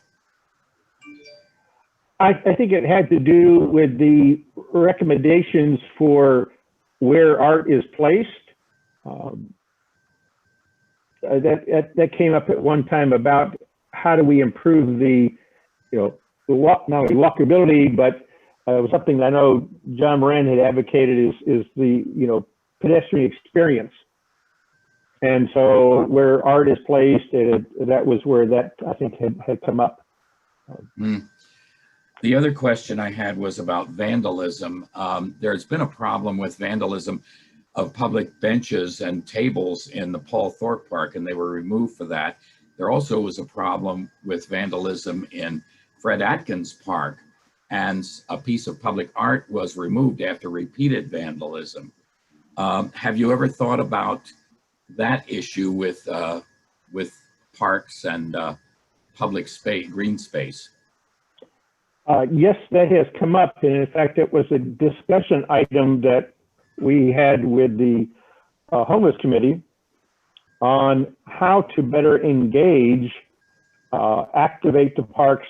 I think it had to do with the recommendations for where art is placed. That came up at one time about how do we improve the, you know, not only walkability, but it was something I know John Moran had advocated is the, you know, pedestrian experience. And so where art is placed, that was where that I think had come up. The other question I had was about vandalism. There's been a problem with vandalism of public benches and tables in the Paul Thorpe Park, and they were removed for that. There also was a problem with vandalism in Fred Atkins Park, and a piece of public art was removed after repeated vandalism. Have you ever thought about that issue with parks and public space, green space? Yes, that has come up. And in fact, it was a discussion item that we had with the homeless committee on how to better engage, activate the parks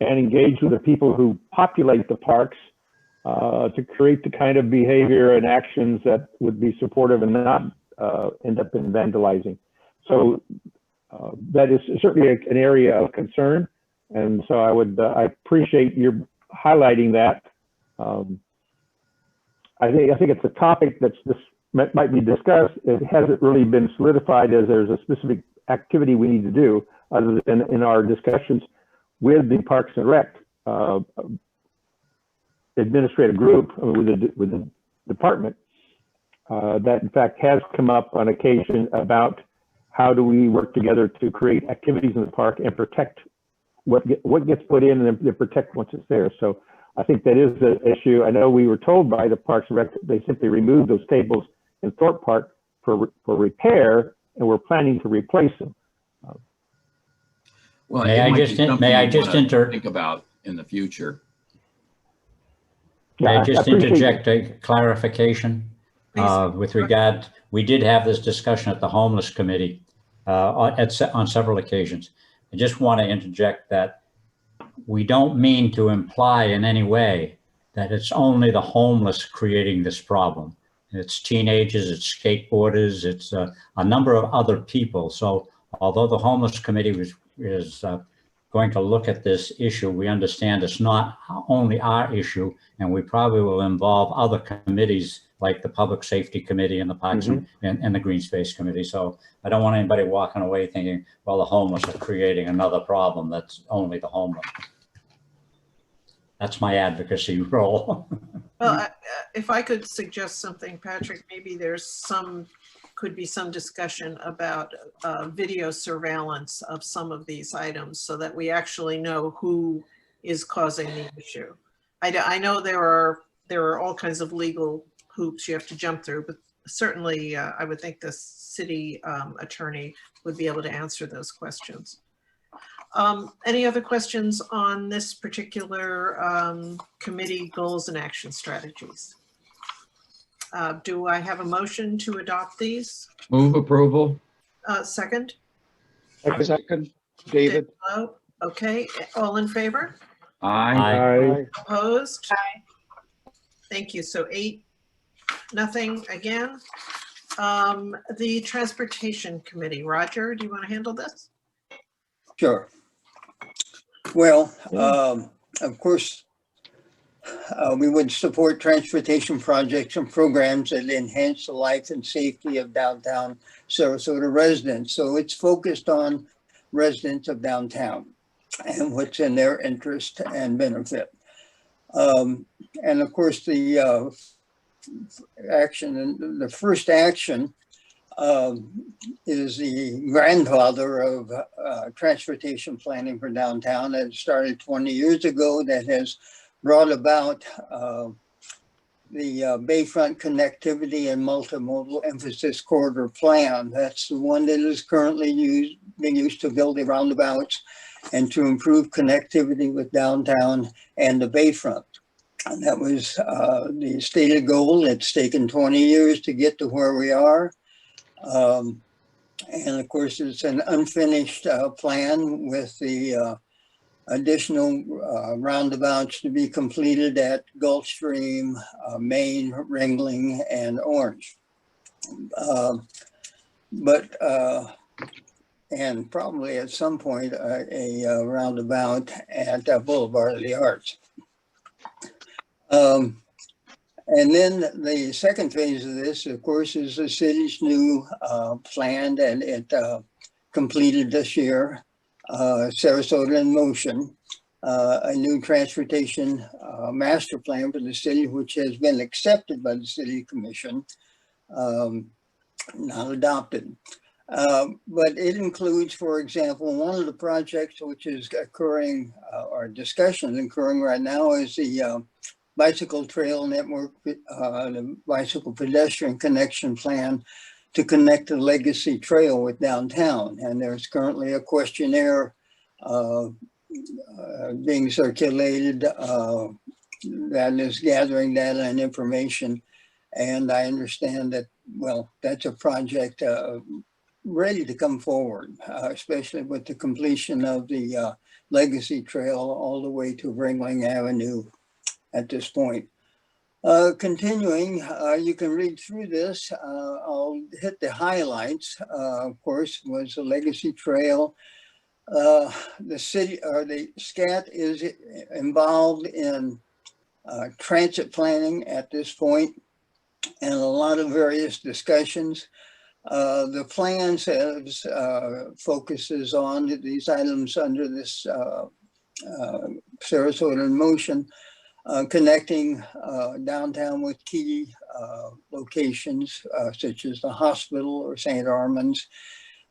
and engage with the people who populate the parks to create the kind of behavior and actions that would be supportive and not end up in vandalizing. So that is certainly an area of concern. And so I appreciate your highlighting that. I think it's a topic that's might be discussed. It hasn't really been solidified as there's a specific activity we need to do, other than in our discussions with the Parks and Rec administrative group, with the department, that in fact has come up on occasion about how do we work together to create activities in the park and protect what gets put in and then protect once it's there. So I think that is the issue. I know we were told by the Parks and Rec that they simply removed those tables in Thorpe Park for repair, and we're planning to replace them. Well, may I just think about in the future? May I just interject a clarification with regard? We did have this discussion at the Homeless Committee on several occasions. I just want to interject that we don't mean to imply in any way that it's only the homeless creating this problem. It's teenagers, it's skateboarders, it's a number of other people. So although the Homeless Committee is going to look at this issue, we understand it's not only our issue, and we probably will involve other committees like the Public Safety Committee and the Parks and the Green Space Committee. So I don't want anybody walking away thinking, well, the homeless are creating another problem that's only the homeless. That's my advocacy role. Well, if I could suggest something, Patrick, maybe there's some could be some discussion about video surveillance of some of these items so that we actually know who is causing the issue. I know there are all kinds of legal hoops you have to jump through, but certainly I would think the city attorney would be able to answer those questions. Any other questions on this particular committee goals and action strategies? Do I have a motion to adopt these? Move approval. Second? Second, David. Hello? Okay, all in favor? Aye. Aye. Opposed? Thank you. So 8, nothing again. The Transportation Committee, Roger, do you want to handle this? Sure. Well, of course, we would support transportation projects and programs that enhance the life and safety of downtown Sarasota residents. So it's focused on residents of downtown and what's in their interest and benefit. And of course, the first action is the grandfather of transportation planning for downtown that started 20 years ago, that has brought about the Bayfront Connectivity and Multimodal Emphasis Corridor Plan. That's the one that is currently being used to build the roundabouts and to improve connectivity with downtown and the Bayfront. And that was the stated goal. It's taken 20 years to get to where we are. And of course, it's an unfinished plan with the additional roundabouts to be completed at Gulfstream, Main, Ringling, and Orange. And probably at some point a roundabout at Boulevard of the Arts. And then the second phase of this, of course, is the city's new plan, and it completed this year, Sarasota in Motion, a new transportation master plan for the city, which has been accepted by the City Commission, not adopted. But it includes, for example, one of the projects which is occurring, or discussion occurring right now, is the bicycle trail network, the bicycle pedestrian connection plan to connect the Legacy Trail with downtown. And there's currently a questionnaire being circulated that is gathering data and information. And I understand that, well, that's a project ready to come forward, especially with the completion of the Legacy Trail all the way to Ringling Avenue at this point. Continuing, you can read through this. I'll hit the highlights. Of course, was the Legacy Trail. The city, or the SCAT, is involved in transit planning at this point, and a lot of various discussions. The plan says focuses on these items under this Sarasota in Motion, connecting downtown with key locations such as the hospital or St. Armand's,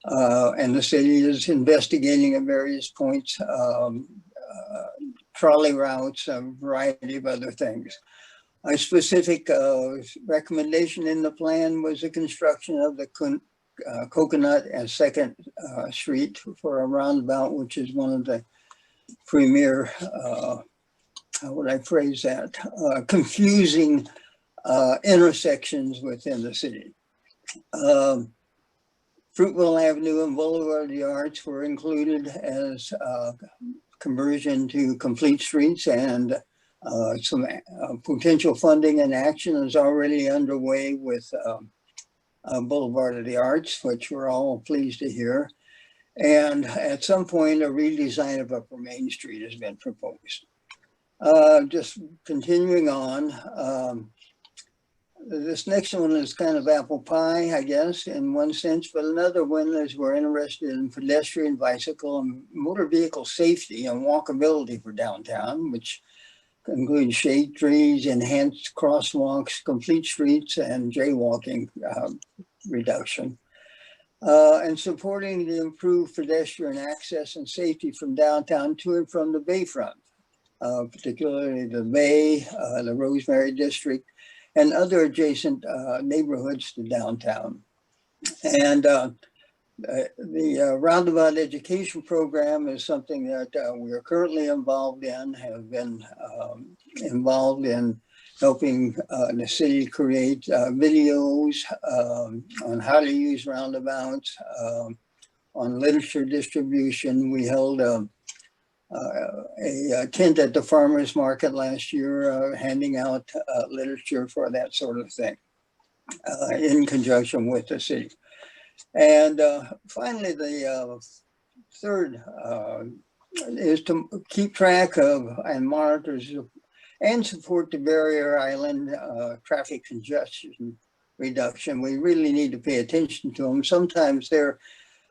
and the city is investigating at various points trolley routes, a variety of other things. A specific recommendation in the plan was the construction of the Coconut and 2nd Street for a roundabout, which is one of the premier, how would I phrase that, confusing intersections within the city. Fruitville Avenue and Boulevard of the Arts were included as conversion to complete streets, and some potential funding and action is already underway with Boulevard of the Arts, which we're all pleased to hear. And at some point, a redesign of Upper Main Street has been proposed. Just continuing on, this next one is kind of apple pie, I guess, in one sense, but another one is we're interested in pedestrian, bicycle, and motor vehicle safety and walkability for downtown, which includes shade trees, enhanced crosswalks, complete streets, and jaywalking reduction. And supporting the improved pedestrian access and safety from downtown to and from the bayfront, particularly the Bay, the Rosemary District, and other adjacent neighborhoods to downtown. And the Roundabout Education Program is something that we are currently involved in, have been involved in helping the city create videos on how to use roundabouts, on literature distribution. We held a tent at the farmers market last year, handing out literature for that sort of thing in conjunction with the city. And finally, the third is to keep track of and monitor and support the barrier island traffic congestion reduction. We really need to pay attention to them. Sometimes their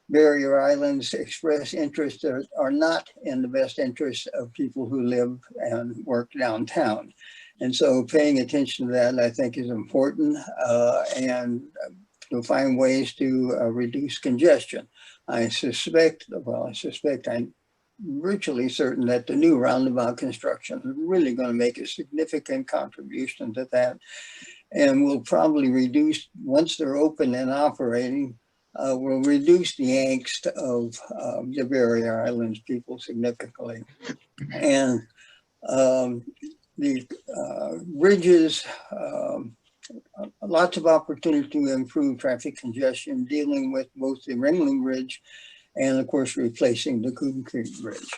barrier islands express interests that are not in the best interest of people who live and work downtown. And so paying attention to that, I think, is important, and to find ways to reduce congestion. I'm virtually certain that the new roundabout construction is really going to make a significant contribution to that, and will probably reduce, once they're open and operating, will reduce the angst of the barrier islands people significantly. And the bridges, lots of opportunity to improve traffic congestion, dealing with both the Ringling Bridge and, of course, replacing the Coon Creek Bridge.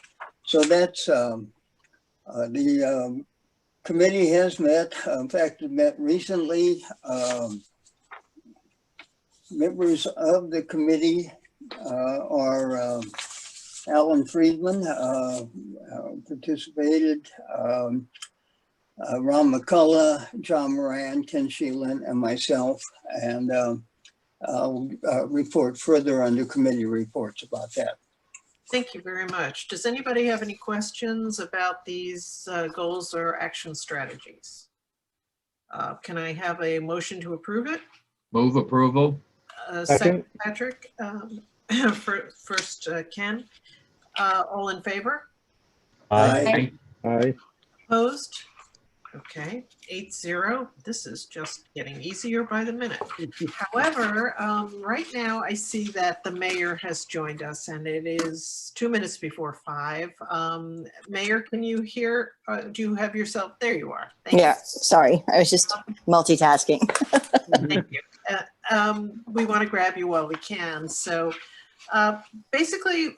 So that's the committee has met. In fact, it met recently. Members of the committee are Alan Friedman, participated, Ron McCullough, John Moran, Ken Sheelan, and myself. And I'll report further under committee reports about that. Thank you very much. Does anybody have any questions about these goals or action strategies? Can I have a motion to approve it? Move approval. Second, Patrick. First, Ken. All in favor? Aye. Aye. Opposed? Okay, 8-0. This is just getting easier by the minute. However, right now I see that the mayor has joined us, and it is 2 minutes before 5. Mayor, can you hear? Do you have yourself? There you are. Thank you. Sorry, I was just multitasking. Thank you. We want to grab you while we can. So basically,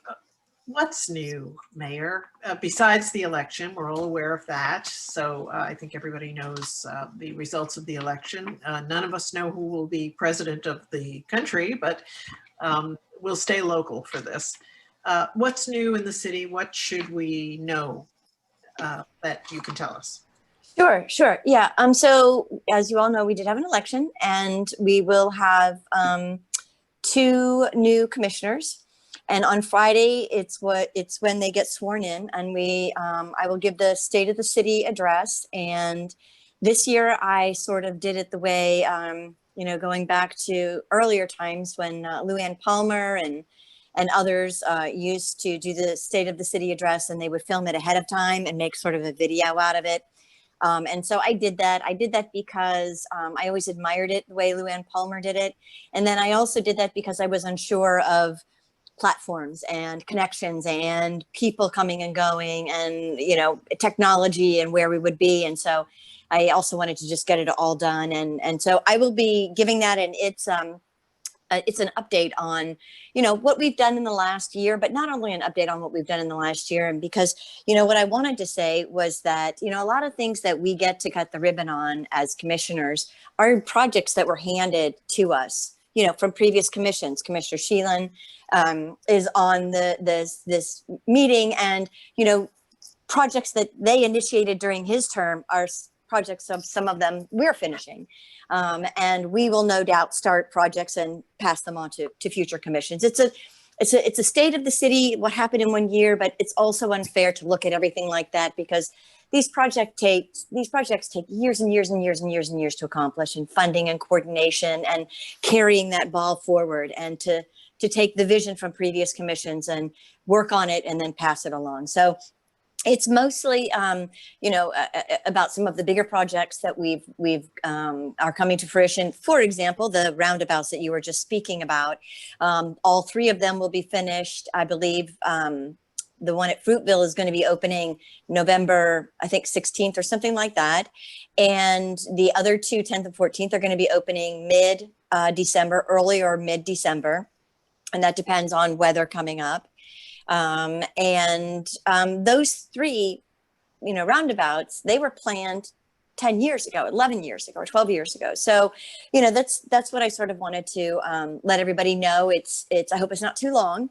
what's new, Mayor? Besides the election, we're all aware of that. So I think everybody knows the results of the election. None of us know who will be president of the country, but we'll stay local for this. What's new in the city? What should we know that you can tell us? Sure. Yeah. So as you all know, we did have an election, and we will have 2 new commissioners. And on Friday, it's when they get sworn in, and I will give the State of the City address. And this year, I sort of did it the way, going back to earlier times when Luann Palmer and others used to do the State of the City address, and they would film it ahead of time and make sort of a video out of it. And so I did that. I did that because I always admired it the way Luann Palmer did it. And then I also did that because I was unsure of platforms and connections and people coming and going and, technology and where we would be. And so I also wanted to just get it all done. And so I will be giving that, and it's an update on, what we've done in the last year, but not only an update on what we've done in the last year. And because, what I wanted to say was that, a lot of things that we get to cut the ribbon on as commissioners are projects that were handed to us, from previous commissions. Commissioner Sheelan is on this meeting, and, projects that they initiated during his term are projects of some of them we're finishing. And we will no doubt start projects and pass them on to future commissions. It's it's a state of the city, what happened in one year, but it's also unfair to look at everything like that because these projects take years and years and years and years and years to accomplish, and funding and coordination and carrying that ball forward, and to take the vision from previous commissions and work on it and then pass it along. So it's mostly, about some of the bigger projects that we've are coming to fruition. For example, the roundabouts that you were just speaking about, all 3 of them will be finished. I believe the one at Fruitville is going to be opening November, I think 16th or something like that. And the other 2, 10th and 14th, are going to be opening mid-December, early or mid-December. And that depends on weather coming up. Those 3, roundabouts, they were planned 10 years ago, 11 years ago, or 12 years ago. So, that's what I sort of wanted to let everybody know. I hope it's not too long.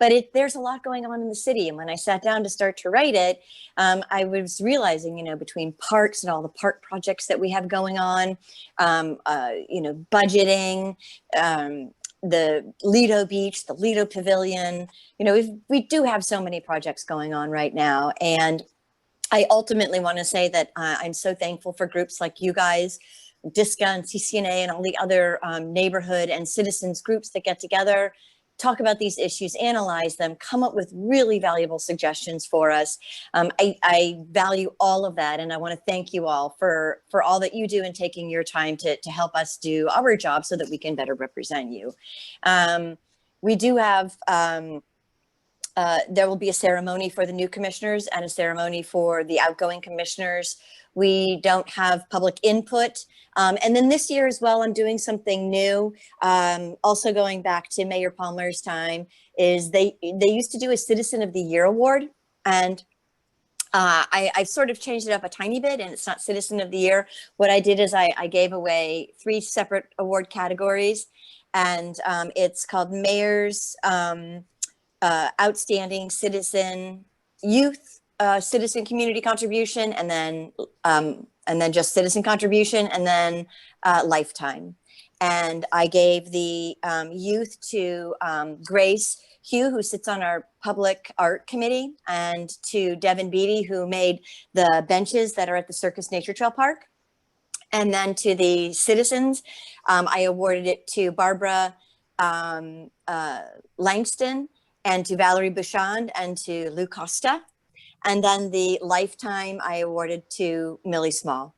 But there's a lot going on in the city. And when I sat down to start to write it, I was realizing, between parks and all the park projects that we have going on, budgeting, the Lido Beach, the Lido Pavilion, we do have so many projects going on right now. And I ultimately want to say that I'm so thankful for groups like you guys, Dsca and CCNA, and all the other neighborhood and citizens groups that get together, talk about these issues, analyze them, come up with really valuable suggestions for us. I value all of that, and I want to thank you all for all that you do and taking your time to help us do our job so that we can better represent you. We do have, there will be a ceremony for the new commissioners and a ceremony for the outgoing commissioners. We don't have public input. And then this year as well, I'm doing something new. Also going back to Mayor Palmer's time, is they used to do a Citizen of the Year award. And I've sort of changed it up a tiny bit, and it's not Citizen of the Year. What I did is I gave away 3 separate award categories, and it's called Mayor's Outstanding Citizen, Youth Citizen Community Contribution, and then just Citizen Contribution, and then Lifetime. And I gave the youth to Grace Hugh, who sits on our public art committee, and to Devin Beatty, who made the benches that are at the Circus Nature Trail Park. And then to the citizens, I awarded it to Barbara Langston, and to Valerie Bouchand, and to Lou Costa. And then the Lifetime I awarded to Millie Small.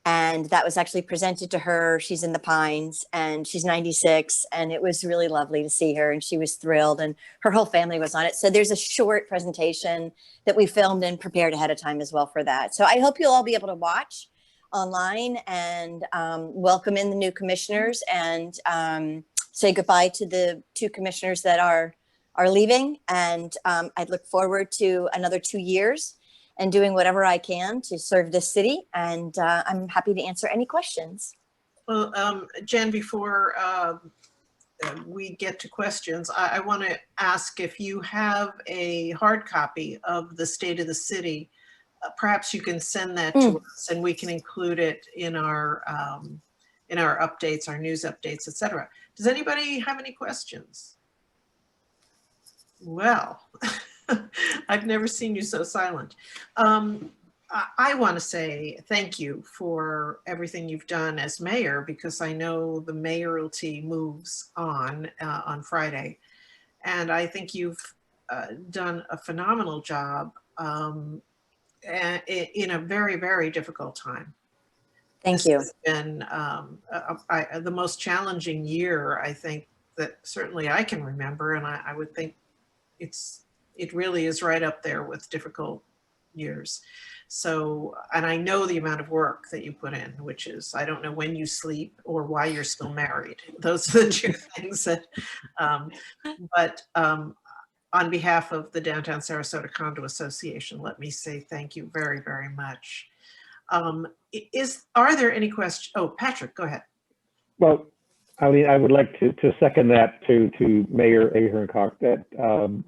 And that was actually presented to her. She's in the Pines, and she's 96. And it was really lovely to see her, and she was thrilled, and her whole family was on it. So there's a short presentation that we filmed and prepared ahead of time as well for that. So I hope you'll all be able to watch online and welcome in the new commissioners, and say goodbye to the 2 commissioners that are leaving. And I'd look forward to another 2 years and doing whatever I can to serve this city. And I'm happy to answer any questions. Well, Jen, before we get to questions, I want to ask if you have a hard copy of the State of the City. Perhaps you can send that to us, and we can include it in our updates, our news updates, etc. Does anybody have any questions? Well, I've never seen you so silent. I want to say thank you for everything you've done as mayor, because I know the mayoralty moves on Friday. And I think you've done a phenomenal job in a very, very difficult time. Thank you. It's been the most challenging year, I think, that certainly I can remember. And I would think it really is right up there with difficult years. So, and I know the amount of work that you put in, which is, I don't know when you sleep or why you're still married. Those are the 2 things that, on behalf of the Downtown Sarasota Condo Association, let me say thank you very, very much. Are there any questions? Oh, Patrick, go ahead. Well, Eileen, I would like to second that to Mayor Aherncock, that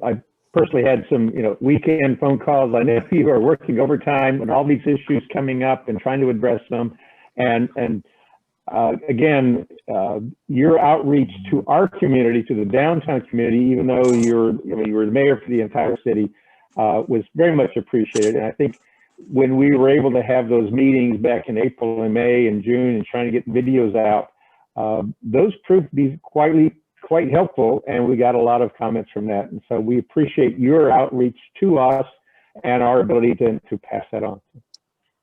I personally had some, weekend phone calls. I know you are working overtime on all these issues coming up and trying to address them. And again, your outreach to our community, to the downtown community, even though you were the mayor for the entire city, was very much appreciated. And I think when we were able to have those meetings back in April and May and June and trying to get videos out, those proved to be quite helpful, and we got a lot of comments from that. And so we appreciate your outreach to us and our ability to pass that on.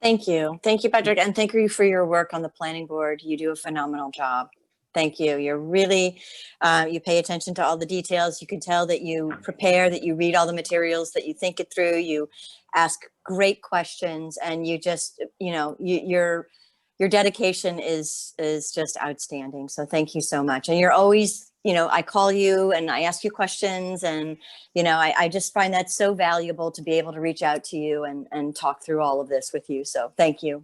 Thank you. Thank you, Patrick. And thank you for your work on the planning board. You do a phenomenal job. Thank you. You're really, you pay attention to all the details. You can tell that you prepare, that you read all the materials, that you think it through, you ask great questions, and you just, your dedication is just outstanding. So thank you so much. And you're always, I call you and I ask you questions, and, I just find that so valuable to be able to reach out to you and talk through all of this with you. So thank you.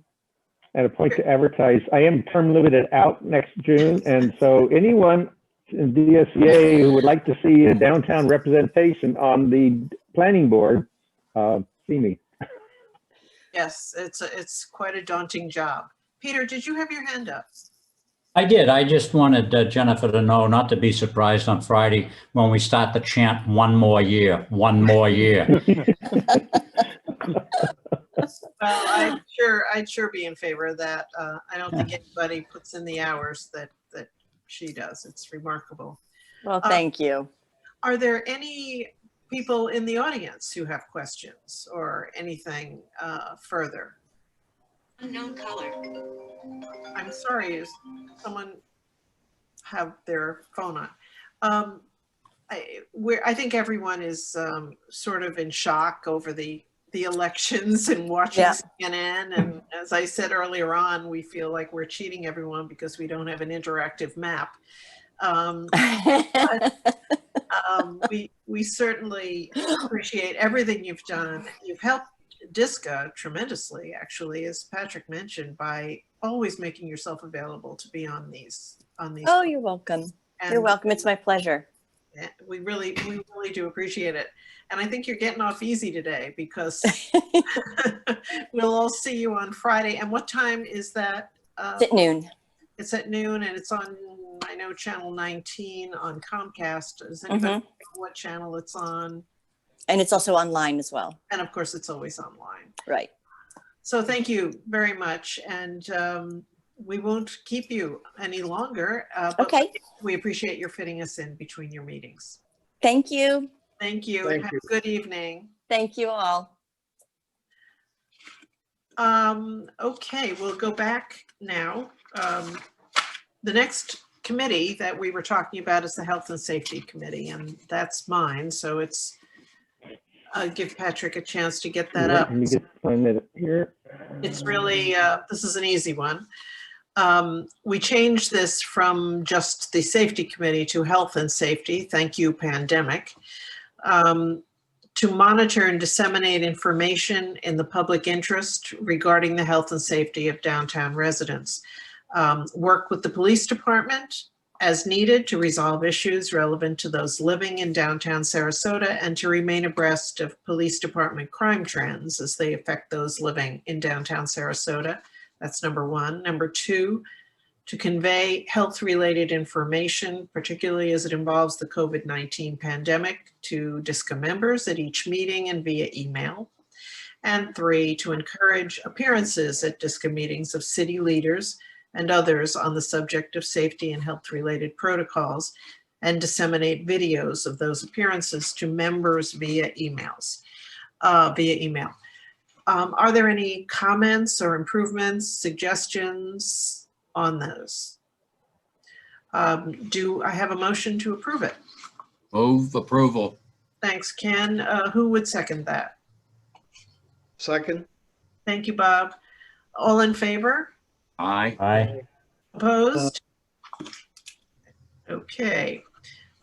At a point to advertise, I am term limited out next June. And so anyone in DSCA who would like to see a downtown representation on the planning board, see me. Yes, it's quite a daunting job. Peter, did you have your hand up? I did. I just wanted Jennifer to know not to be surprised on Friday when we start the chant, one more year, one more year. Well, I'd sure be in favor of that. I don't think anybody puts in the hours that she does. It's remarkable. Well, thank you. Are there any people in the audience who have questions or anything further? Unknown caller. I'm sorry, is someone have their phone on? I think everyone is sort of in shock over the elections and watching CNN. And as I said earlier on, we feel like we're cheating everyone because we don't have an interactive map. We certainly appreciate everything you've done. You've helped Dsca tremendously, actually, as Patrick mentioned, by always making yourself available to be on these. Oh, you're welcome. You're welcome. It's my pleasure. We really do appreciate it. And I think you're getting off easy today, because we'll all see you on Friday. And what time is that? It's at noon. It's at noon, and it's on, I know, channel 19 on Comcast. Does anybody know what channel it's on? And it's also online as well. And of course, it's always online. Right. So thank you very much. And we won't keep you any longer. Okay. We appreciate your fitting us in between your meetings. Thank you. Thank you. And have a good evening. Thank you all. Okay, we'll go back now. The next committee that we were talking about is the Health and Safety Committee, and that's mine. So it's, give Patrick a chance to get that up. Let me just find that here. It's really, this is an easy one. We changed this from just the Safety Committee to Health and Safety, thank you, pandemic, to monitor and disseminate information in the public interest regarding the health and safety of downtown residents. Work with the police department as needed to resolve issues relevant to those living in downtown Sarasota, and to remain abreast of police department crime trends as they affect those living in downtown Sarasota. That's number one. Number two, to convey health-related information, particularly as it involves the COVID-19 pandemic, to Dsca members at each meeting and via email. And three, to encourage appearances at Dsca meetings of city leaders and others on the subject of safety and health-related protocols, and disseminate videos of those appearances to members via email. Are there any comments or improvements, suggestions on those? Do I have a motion to approve it? Move approval. Thanks, Ken. Who would second that? Second. Thank you, Bob. All in favor? Aye. Aye. Opposed? Okay.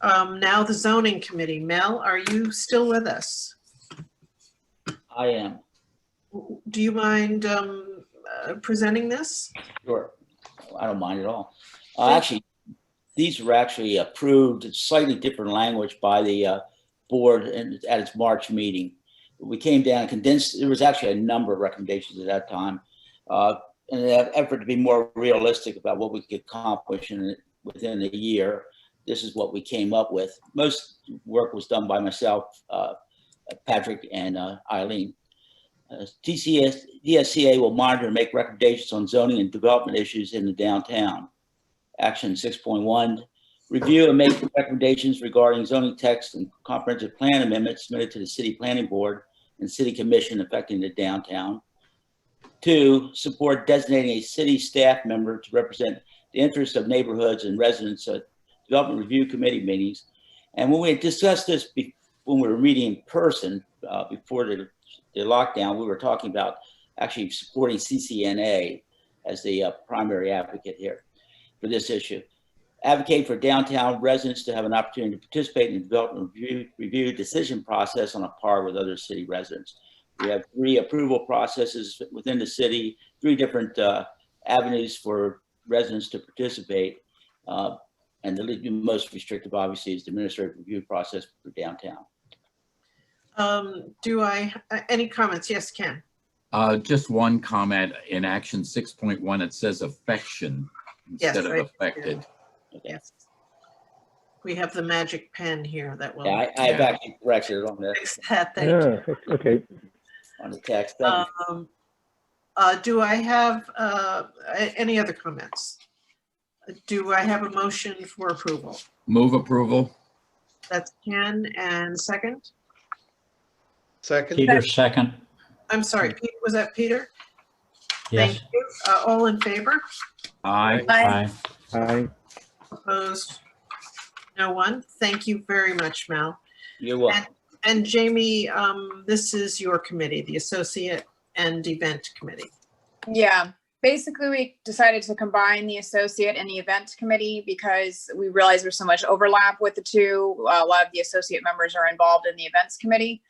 Now the zoning committee. Mel, are you still with us? I am. Do you mind presenting this? Sure. I don't mind at all. Actually, these were actually approved in slightly different language by the board at its March meeting. We came down and condensed. There was actually a number of recommendations at that time. in an effort to be more realistic about what we could accomplish within a year, this is what we came up with. Most work was done by myself, Patrick, and Eileen. DSCA will monitor and make recommendations on zoning and development issues in the downtown. Action 6.1, review and make recommendations regarding zoning text and comprehensive plan amendments submitted to the City Planning Board and City Commission affecting the downtown. 2, support designating a city staff member to represent the interests of neighborhoods and residents at Development Review Committee meetings. And when we discussed this when we were meeting in person before the lockdown, we were talking about actually supporting CCNA as the primary advocate here for this issue. Advocate for downtown residents to have an opportunity to participate in the development review decision process on a par with other city residents. We have 3 approval processes within the city, 3 different avenues for residents to participate. And the most restrictive, obviously, is the administrative review process for downtown. Any comments? Yes, Ken. Just one comment. In action 6.1, it says affection instead of affected. Yes. We have the magic pen here that will. Yeah, I've actually corrected it on this. Fix that. Thank you. Okay. On the text. Thank you. Do I have any other comments? Do I have a motion for approval? Move approval. That's Ken, and second? Second. Peter, second. I'm sorry, was that Peter? Yes. Thank you. All in favor? Aye. Aye. Aye. Opposed? No one. Thank you very much, Mel. You're welcome. And Jamie, this is your committee, the Associate and Event Committee. Yeah, basically we decided to combine the associate and the event committee because we realized there's so much overlap with the two. A lot of the associate members are involved in the events committee.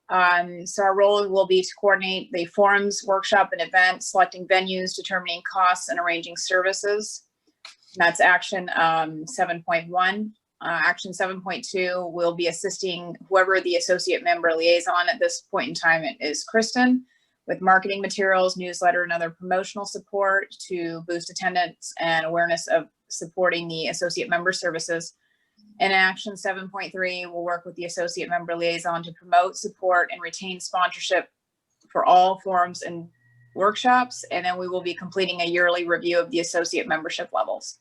So our role will be to coordinate the forums, workshop, and event, selecting venues, determining costs, and arranging services. And that's action 7.1. Action 7.2 will be assisting whoever the associate member liaison at this point in time is Kristen, with marketing materials, newsletter, and other promotional support to boost attendance and awareness of supporting the associate member services. And action 7.3 will work with the associate member liaison to promote, support, and retain sponsorship for all forums and workshops. And then we will be completing a yearly review of the associate membership levels.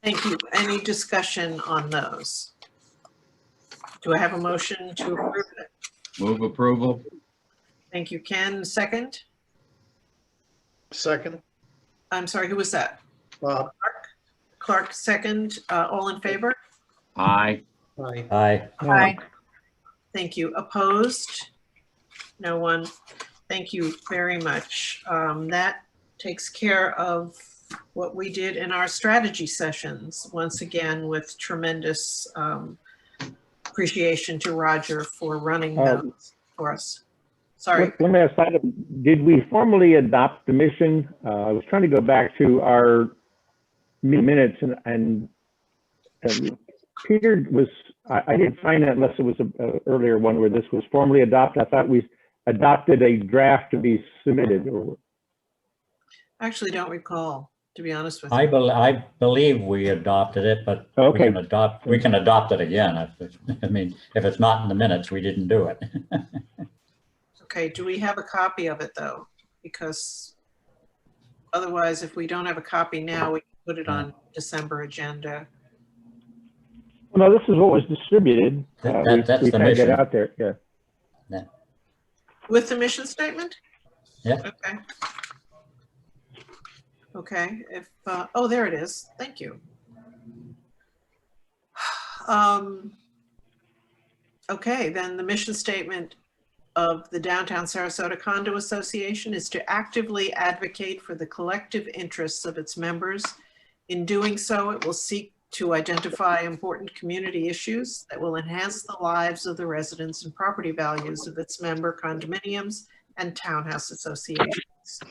Thank you. Any discussion on those? Do I have a motion to approve it? Move approval. Thank you, Ken. Second? Second. I'm sorry, who was that? Bob. Clark, second. All in favor? Aye. Aye. Aye. Aye. Thank you. Opposed? No one. Thank you very much. That takes care of what we did in our strategy sessions, once again, with tremendous appreciation to Roger for running those for us. Sorry. Let me ask, did we formally adopt the mission? I was trying to go back to our minutes and Peter was, I didn't find that unless it was an earlier one where this was formally adopted. I thought we adopted a draft to be submitted. I actually don't recall, to be honest with you. I believe we adopted it, but okay. we can adopt it again. I mean, if it's not in the minutes, we didn't do it. Okay, do we have a copy of it though? Because otherwise, if we don't have a copy now, we can put it on December agenda. Well, no, this is what was distributed. That's we the had mission. it out there, Yeah. With the mission statement? Yeah. Okay. Okay, if, oh, there it is. Thank you. Okay, then the mission statement of the Downtown Sarasota Condo Association is to actively advocate for the collective interests of its members. In doing so, it will seek to identify important community issues that will enhance the lives of the residents and property values of its member condominiums and townhouse associations.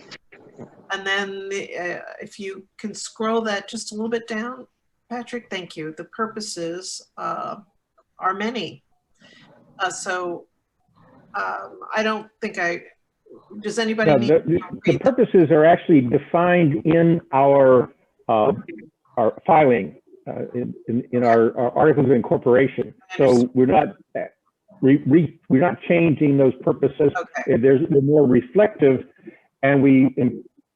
And then if you can scroll that just a little bit down, Patrick, thank you. The purposes are many. I don't think I Does anybody No, need? the purposes are actually defined in our filing, in our articles of incorporation. So we're not we're not changing those purposes. Okay. They're more reflective, and we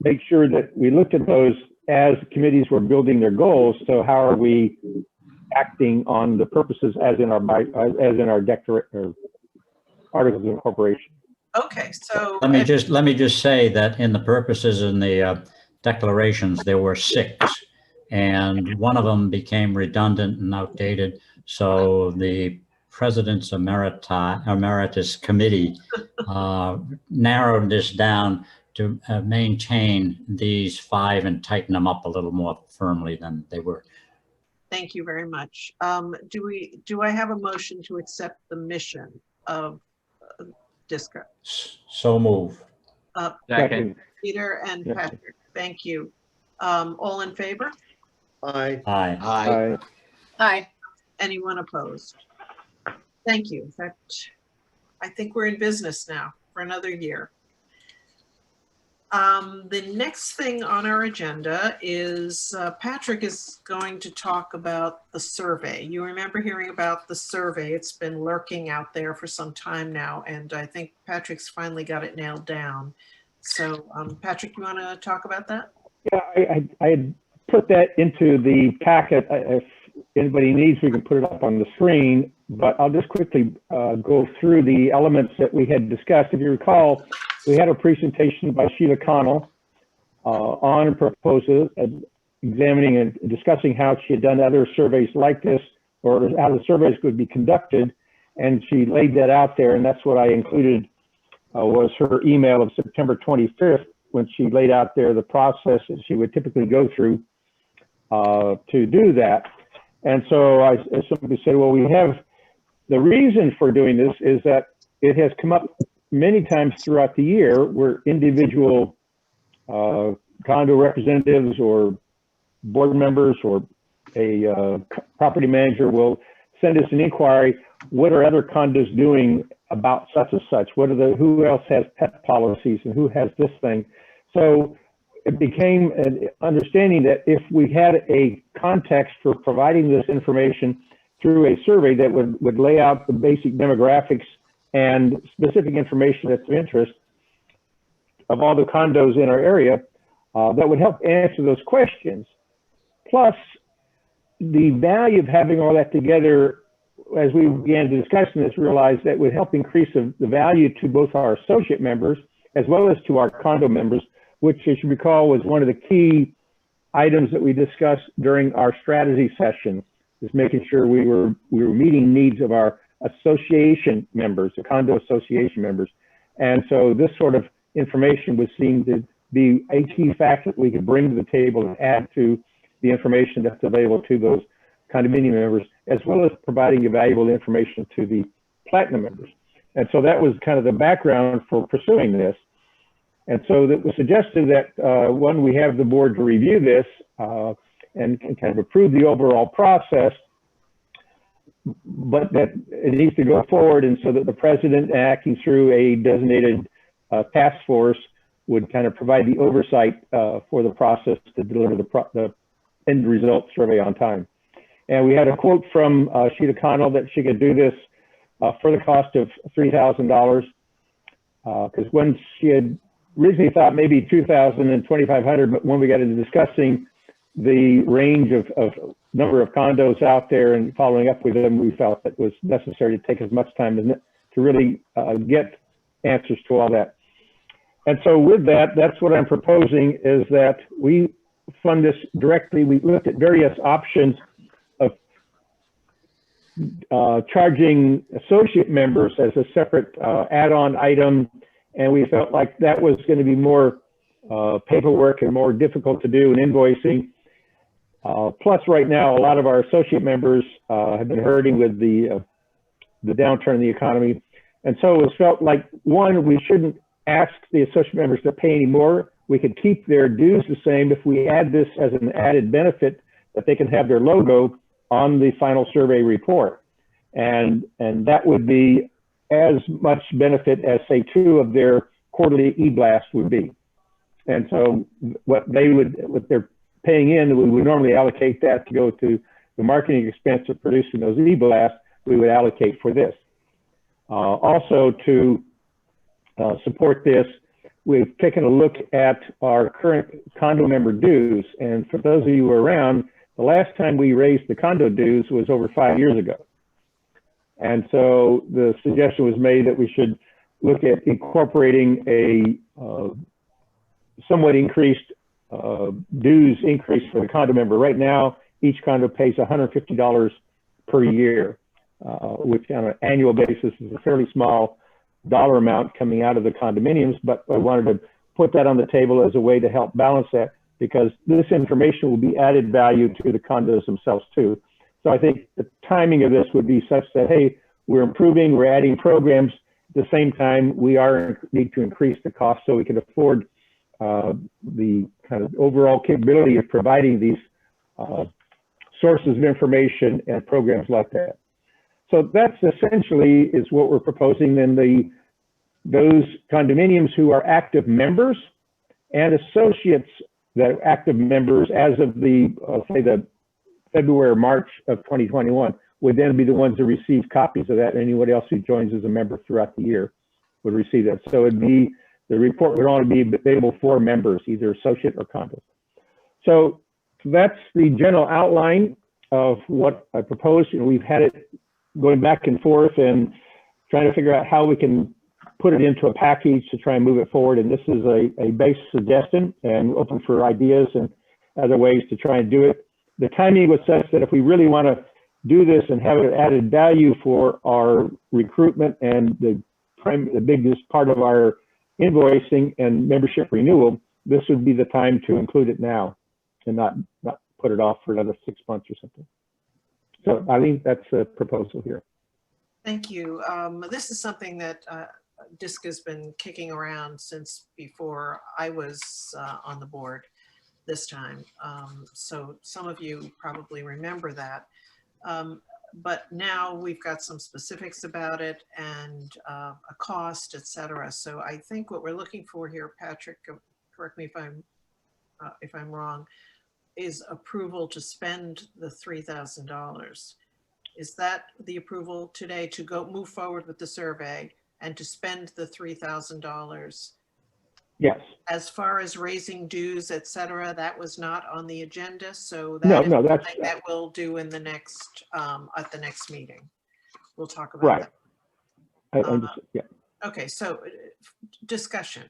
make sure that we looked at those as committees were building their goals. So how are we acting on the purposes as in our articles of incorporation? Okay, so Let me just say that in the purposes in the declarations, there were 6, and one of them became redundant and outdated. So the President's Emeritus Committee narrowed this down to maintain these 5 and tighten them up a little more firmly than they were. thank you very much. Do I have a motion to accept the mission of Dsca? So move. Second. Peter and Yeah. Patrick, thank you. All in favor? Aye. Aye. Aye. Aye. Anyone opposed? Thank you. I think we're in business now for another year. The next thing on our agenda is Patrick is going to talk about the survey. You remember hearing about the survey. It's been lurking out there for some time now, and I think Patrick's finally got it nailed down. So Patrick, you want to talk about that? Yeah, I had put that into the packet. If anybody needs, we can put it up on the screen, but I'll just quickly go through the elements that we had discussed. If you recall, we had a presentation by Sheila Connell on a proposal, examining and discussing how she had done other surveys like this, or how the surveys could be conducted. And she laid that out there, and that's what I included was her email of September 25th, when she laid out there the process that she would typically go through to do that. And so I simply said, well, we have the reason for doing this is that it has come up many times throughout the year where individual condo representatives or board members or a property manager will send us an inquiry. What are other condos doing about such and such? Who else has pet policies and who has this thing? So it became an understanding that if we had a context for providing this information through a survey that would lay out the basic demographics and specific information that's of interest of all the condos in our area, that would help answer those questions. Plus, the value of having all that together, as we began discussing this, realized that would help increase the value to both our associate members as well as to our condo members, which, as you recall, was one of the key items that we discussed during our strategy session, is making sure we were meeting needs of our association members, the condo association members. And so this sort of information was seen to be a key factor that we could bring to the table and add to the information that's available to those condominium members, as well as providing valuable information to the platinum members. And so that was kind of the background for pursuing this. And so it was suggested that when we have the board to review this and kind of approve the overall process, but that it needs to go forward, and so that the president acting through a designated task force would kind of provide the oversight for the process to deliver the end result survey on time. And we had a quote from Sheila Connell that she could do this for the cost of $3,000, because when she had originally thought maybe $2,000 and $2,500, but when we got into discussing the range of number of condos out there and following up with them, we felt it was necessary to take as much time to really get answers to all that. And so with that, that's what I'm proposing, is that we fund this directly. We looked at various options of charging associate members as a separate add-on item, and we felt like that was going to be more paperwork and more difficult to do, and invoicing. Plus, right now, a lot of our associate members have been hurting with the downturn in the economy. And so it was felt like, one, we shouldn't ask the associate members to pay any more. We could keep their dues the same if we add this as an added benefit, that they can have their logo on the final survey report. And that would be as much benefit as, say, 2 of their quarterly e-blast would be. And so what they're paying in, we would normally allocate that to go to the marketing expense of producing those e-blasts, we would allocate for this. Also to support this, we've taken a look at our current condo member dues. And for those of you who are around, the last time we raised the condo dues was over 5 years ago. And so the suggestion was made that we should look at incorporating a somewhat increased dues increase for the condo member. Right now, each condo pays $150 per year, which on an annual basis is a fairly small dollar amount coming out of the condominiums, but I wanted to put that on the table as a way to help balance that, because this information will be added value to the condos themselves too. So I think the timing of this would be such that, hey, we're improving, we're adding programs. At the same time, we need to increase the cost so we can afford the kind of overall capability of providing these sources of information and programs like that. So that's essentially is what we're proposing. Then those condominiums who are active members and associates that are active members as of say the February or March of 2021 would then be the ones that receive copies of that. Anyone else who joins as a member throughout the year would receive that. So it'd be, the report would only be available for members, either associate or condos. So that's the general outline of what I propose. You know, we've had it going back and forth and trying to figure out how we can put it into a package to try and move it forward. And this is a base suggestion and open for ideas and other ways to try and do it. The timing was such that if we really want to do this and have it added value for our recruitment and the biggest part of our invoicing and membership renewal, this would be the time to include it now and not put it off for another 6 months or something. So I think that's a proposal here. Thank you. This is something that Dsca has been kicking around since before I was on the board this time. So some of you probably remember that. But now we've got some specifics about it and a cost, et cetera. So I think what we're looking for here, Patrick, correct me if I'm wrong, is approval to spend the $3,000. Is that the approval today to move forward with the survey and to spend the $3,000? Yes. As far as raising dues, et cetera, that was not on the agenda. So No, that's that's that we'll do in the next at the next meeting. We'll talk about that. Yeah. Okay, so discussion.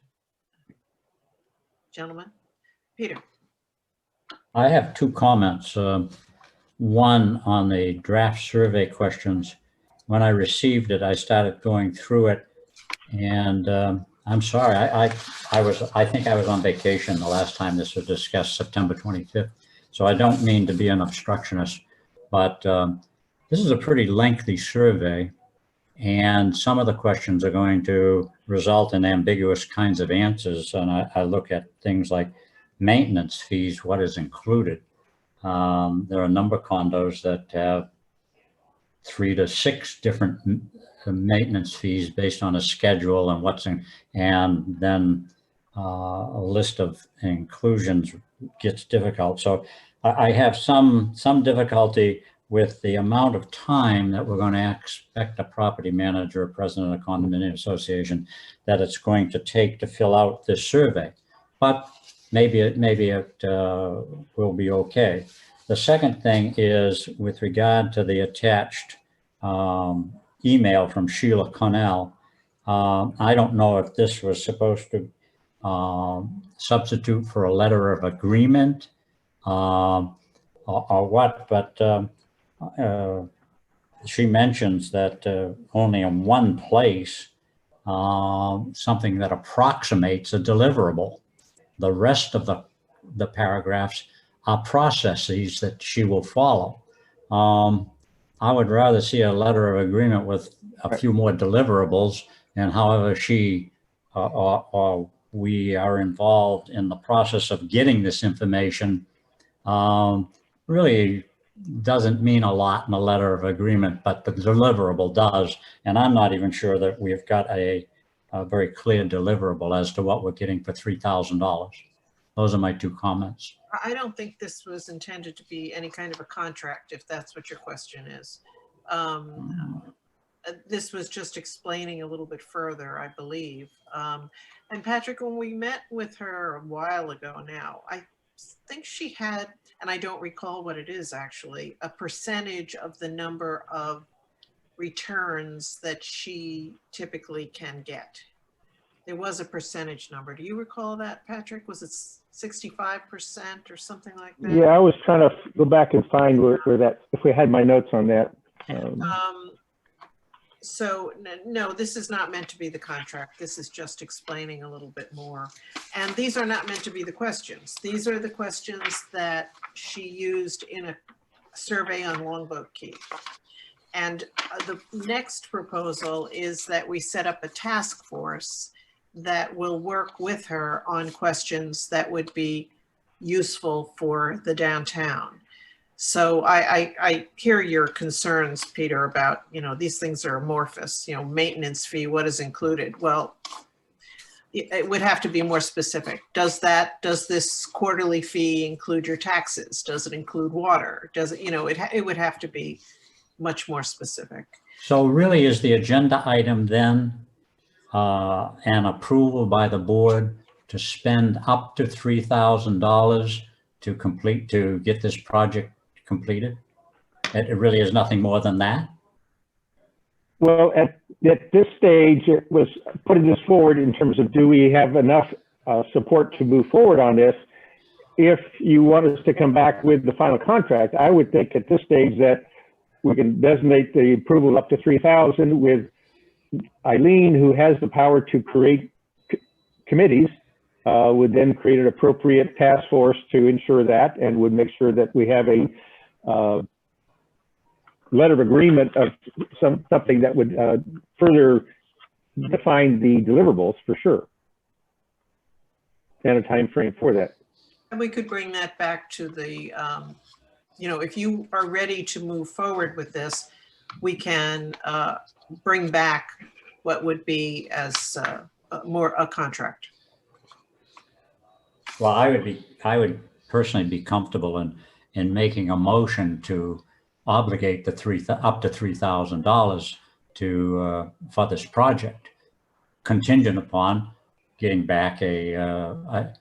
Gentlemen, Peter. I have two comments. One on the draft survey questions. When I received it, I started going through it, and I'm sorry, I think I was on vacation the last time this was discussed, September 25th. So I don't mean to be an obstructionist, but this is a pretty lengthy survey, and some of the questions are going to result in ambiguous kinds of answers. And I look at things like maintenance fees, what is included. There are a number of condos that have 3 to 6 different maintenance fees based on a schedule and what's in, and then a list of inclusions gets difficult. So I have some difficulty with the amount of time that we're going to expect a property manager or president of a condominium association that it's going to take to fill out this survey. But maybe it will be okay. The second thing is with regard to the attached email from Sheila Connell. I don't know if this was supposed to substitute for a letter of agreement or what, but she mentions that only in one place something that approximates a deliverable. The rest of the paragraphs are processes that she will follow. I would rather see a letter of agreement with a few more deliverables, and however she or we are involved in the process of getting this information really doesn't mean a lot in a letter of agreement, but the deliverable does. And I'm not even sure that we've got a a very clear deliverable as to what we're getting for $3,000. Those are my two comments. I don't think this was intended to be any kind of a contract, if that's what your question is. This was just explaining a little bit further, I believe. And Patrick, when we met with her a while ago now, I think she had, and I don't recall what it is actually, a percentage of the number of returns that she typically can get. There was a percentage number. Do you recall that, Patrick? Was it 65% or something like that? Yeah, I was trying to go back and find where that, if we had my notes on that. So no, this is not meant to be the contract. This is just explaining a little bit more. And these are not meant to be the questions. These are the questions that she used in a survey on Longboat Key. And the next proposal is that we set up a task force that will work with her on questions that would be useful for the downtown. So I hear your concerns, Peter, about, you know, these things are amorphous, you know, maintenance fee, what is included? Well, it would have to be more specific. Does this quarterly fee include your taxes? Does it include water? Does it, you know, it would have to be much more specific. So really is the agenda item then an approval by the board to spend up to $3,000 to get this project completed? It really is nothing more than that? Well, at this stage, it was putting this forward in terms of, do we have enough support to move forward on this? If you want us to come back with the final contract, I would think at this stage that we can designate the approval up to 3,000 with Eileen, who has the power to create committees, would then create an appropriate task force to ensure that, and would make sure that we have a letter of agreement of something that would further define the deliverables for sure, and a time frame for that. And we could bring that back to the, you know, if you are ready to move forward with this, we can bring back what would be as more a contract. Well, I would personally be comfortable in making a motion to obligate the up to $3,000 to for this project, contingent upon getting back a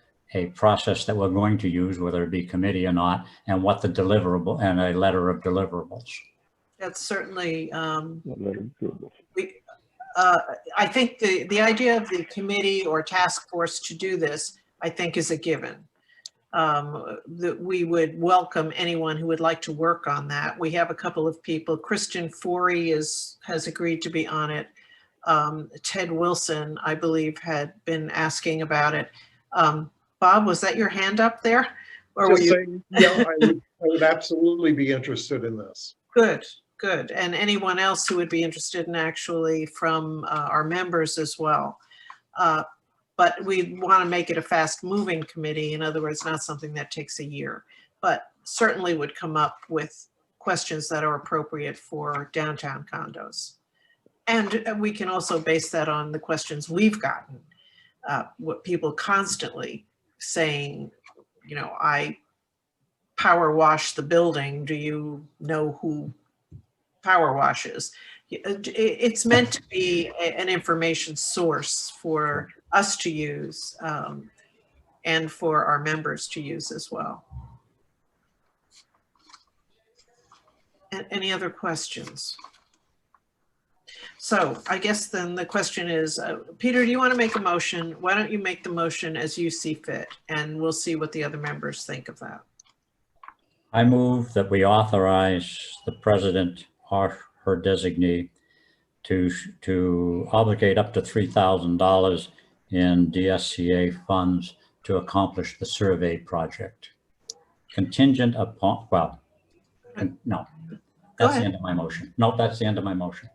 process that we're going to use, whether it be committee or not, and what the deliverable and a letter of deliverables. That's certainly, I think the idea of the committee or task force to do this, I think, is a given. That we would welcome anyone who would like to work on that. We have a couple of people. Kristen Forey has agreed to be on it. Ted Wilson, I believe, had been asking about it. Bob, was that your hand up there? Or just saying, yeah, I would absolutely be interested in this. Good, good. And anyone else who would be interested in actually from our members as well. But we want to make it a fast moving committee. In other words, not something that takes a year, but certainly would come up with questions that are appropriate for downtown condos. And we can also base that on the questions we've gotten, what people constantly saying, you know, I power wash the building. Do you know who power washes? It's meant to be an information source for us to use and for our members to use as well. And any other questions? So I guess then the question is, Peter, do you want to make a motion? Why don't you make the motion as you see fit, and we'll see what the other members think of that. I move that we authorize the president or her designee to obligate up to $3,000 in Dsca funds to accomplish the survey project, contingent upon, well, no, that's the end of my motion. No, that's the end of my motion.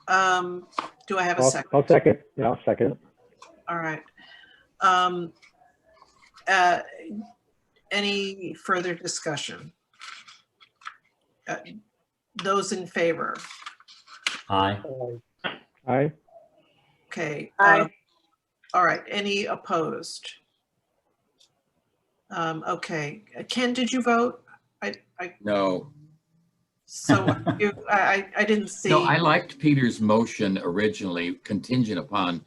Do I have a second? I'll second. Yeah, I'll second. All right. Any further discussion? Those in favor? Aye. Aye. Okay. Aye. All right. Any opposed? Okay. Ken, did you vote? No. So I didn't see. No, I liked Peter's motion originally contingent upon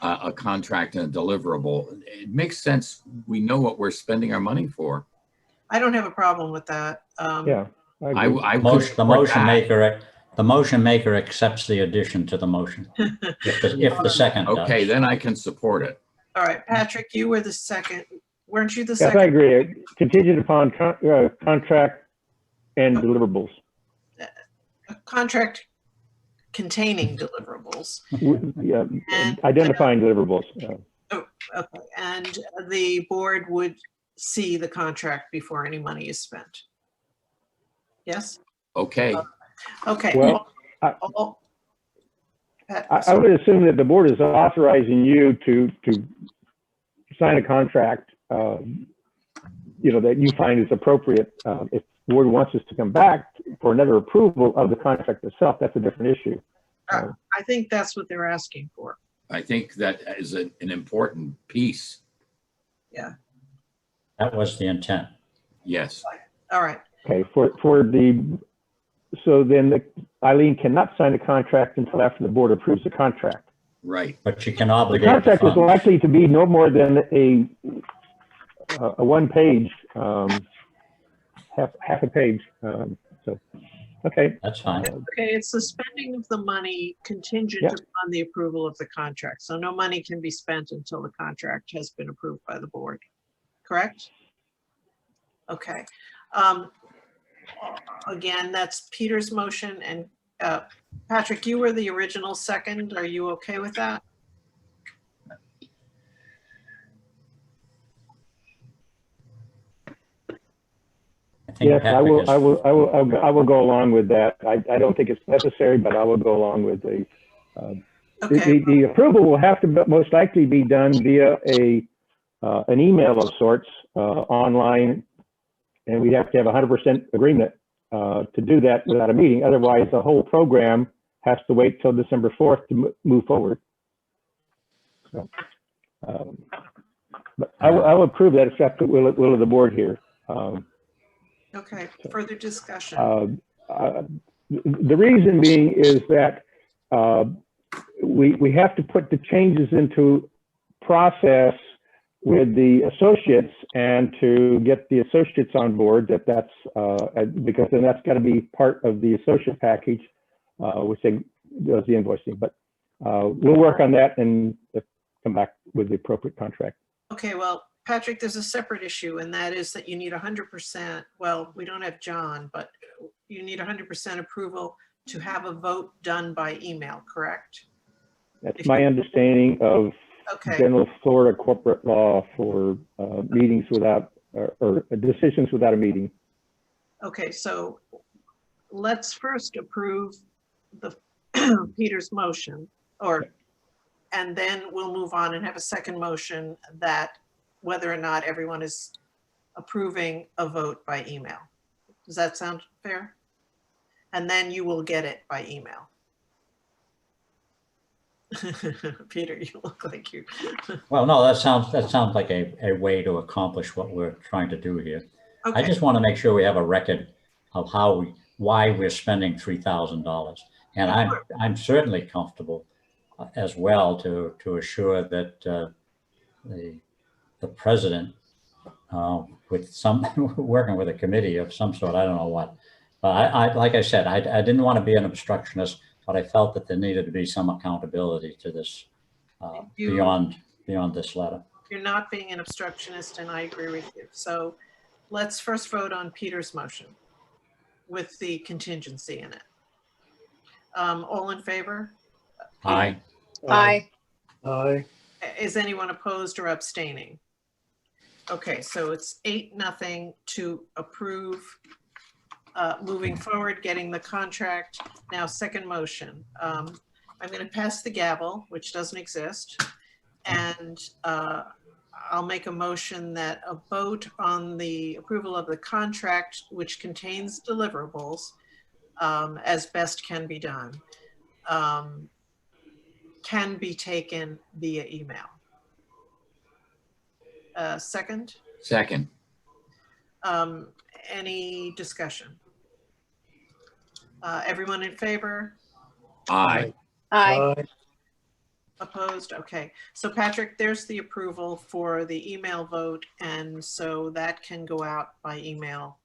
a contract and a deliverable. It makes sense. We know what we're spending our money for. I don't have a problem with that. Yeah. I agree. I could Motion, the support motion that. maker, the motion maker accepts the addition to the motion. If the second does. Okay, then I can support it. All right, Patrick, you were the second. Weren't you the Yes, second? I agree. Contingent upon contract and deliverables. A contract containing deliverables. Yeah, And- identifying deliverables. Oh, okay, and the board would see the contract before any money is spent. Yes? Okay. Okay. Well, Pat, I would assume that the board is authorizing you to sign a contract, that you find is appropriate. If the board wants us to come back for another approval of the contract itself, that's a different issue. I think that's what they're asking for. I think that is an important piece. Yeah. That was the intent. Yes. All right. Okay, so then Eileen cannot sign the contract until after the board approves the contract. Right. But you can The obligate the contract is funds. likely to be no more than a one-page, half a page. So, okay. That's fine. Okay, it's the spending of the money contingent Yeah. upon the approval of the contract. So no money can be spent until the contract has been approved by the board. Correct? Okay. Again, that's Peter's motion, and Patrick, you were the original second. Are you okay with that? I think Yes, I Patrick will, is- I will go along with that. I don't think it's necessary, but I will go along with Okay. the approval will have to most likely be done via an email of sorts, online. And we'd have to have 100% agreement to do that without a meeting. Otherwise, the whole program has to wait till December 4th to move forward. So, but I will approve that, except the will of the board here. Okay, further discussion. The reason being is that we have to put the changes into process with the associates, and to get the associates on board, that's because then that's got to be part of the associate package, which does the invoicing. But we'll work on that and come back with the appropriate contract. Okay, well, Patrick, there's a separate issue, and that is that you need 100%. Well, we don't have John, but you need 100% approval to have a vote done by email, correct? That's my understanding of Okay. general Florida corporate law for meetings without, or decisions without a meeting. Okay, so let's first approve the Peter's motion, and then we'll move on and have a second motion that whether or not everyone is approving a vote by email. Does that sound fair? And then you will get it by email. Peter, you look like you. Well, no, that sounds like a way to accomplish what we're trying to do here. Okay. I just want to make sure we have a record of why we're spending $3,000. And I'm certainly comfortable as well to assure that the president, with some working with a committee of some sort, I don't know what, but I like I said, I didn't want to be an obstructionist, but I felt that there needed to be some accountability to this beyond this letter. You're not being an obstructionist, and I agree with you. So let's first vote on Peter's motion with the contingency in it. All in favor? Aye. Aye. Aye. Is anyone opposed or abstaining? Okay, so it's 8-0 to approve moving forward, getting the contract. Now, second motion. I'm going to pass the gavel, which doesn't exist, and I'll make a motion that a vote on the approval of the contract, which contains deliverables, as best can be done, can be taken via email. Second? Second. Any discussion? Everyone in favor? Aye. Aye. Opposed? Okay. So Patrick, there's the approval for the email vote. And so that can go out by email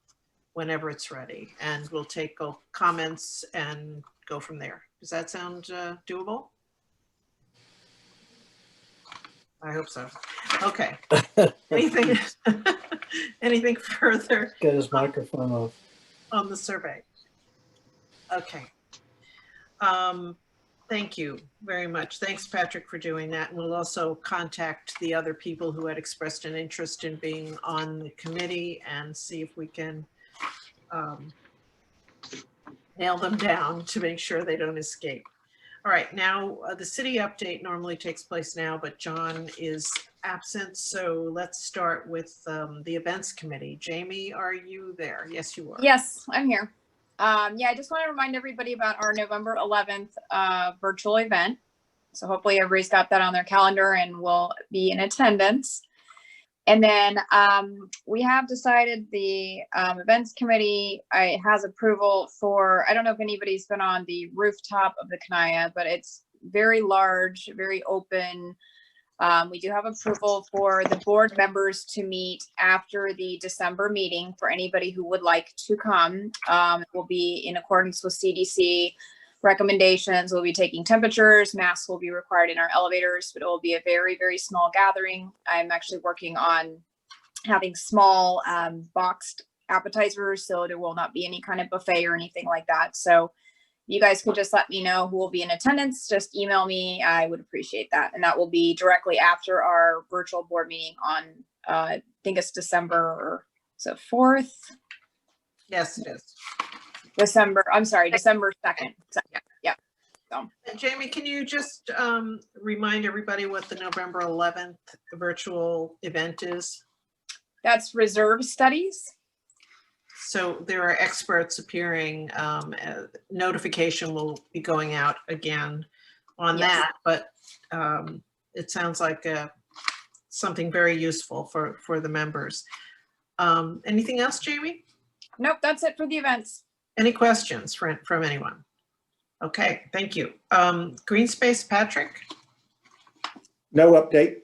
whenever it's ready. And we'll take comments and go from there. Does that sound doable? I hope so. Okay. Anything, anything further Get his microphone off. on the survey? Okay. Thank you very much. Thanks, Patrick, for doing that. And we'll also contact the other people who had expressed an interest in being on the committee and see if we can nail them down to make sure they don't escape. All right, now the city update normally takes place now, but John is absent. So let's start with the events committee. Jamie, are you there? Yes, you are. Yes, I'm here. Yeah, I just want to remind everybody about our November 11th virtual event. So hopefully everybody's got that on their calendar and will be in attendance. And then we have decided the events committee has approval for, I don't know if anybody's been on the rooftop of the Kanaya, but it's very large, very open. We do have approval for the board members to meet after the December meeting for anybody who would like to come. It will be in accordance with CDC recommendations. We'll be taking temperatures, masks will be required in our elevators, but it will be a very, very small gathering. I'm actually working on having small boxed appetizers, so there will not be any kind of buffet or anything like that. So you guys could just let me know who will be in attendance. Just email me. I would appreciate that. And that will be directly after our virtual board meeting on, I think it's December 4th. Yes, it is. December 2nd. So, yeah. So. Jamie, can you just remind everybody what the November 11th virtual event is? That's reserve studies. So there are experts appearing. Notification will be going out again on that, but it sounds like something very useful for the members. Anything else, Jamie? Nope, that's it for the events. Any questions from anyone? Okay, thank you. Green Space, Patrick? No update.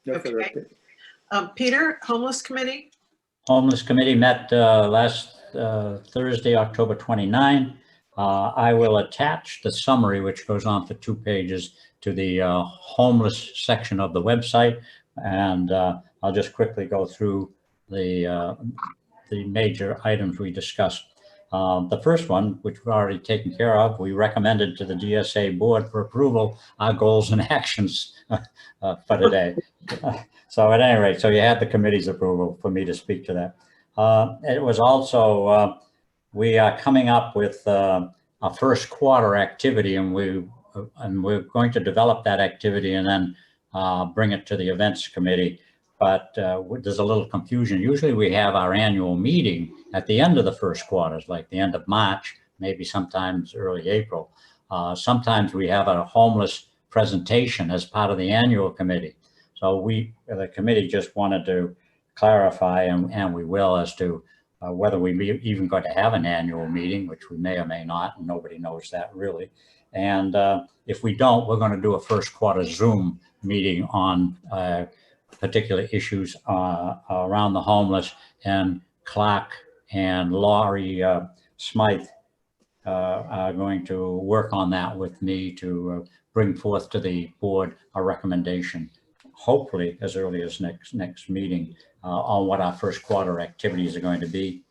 No Okay. further update. Peter, Homeless Committee? Homeless Committee met last Thursday, October 29. I will attach the summary, which goes on for 2 pages, to the homeless section of the website. And I'll just quickly go through the major items we discussed. The first one, which we've already taken care of, we recommended to the Dsca board for approval our goals and actions for today. So at any rate, so you had the committee's approval for me to speak to that. It was also, we are coming up with a first quarter activity, and we're going to develop that activity and then bring it to the events committee. But there's a little confusion. Usually we have our annual meeting at the end of the first quarter, like the end of March, maybe sometimes early April. Sometimes we have a homeless presentation as part of the annual committee. So the committee just wanted to clarify, and we will, as to whether we even going to have an annual meeting, which we may or may not, and nobody knows that really. And if we don't, we're going to do a first quarter Zoom meeting on particular issues around the homeless, and Clark and Laurie Smythe are going to work on that with me to bring forth to the board a recommendation, hopefully as early as next meeting, on what our first quarter activities are going to be.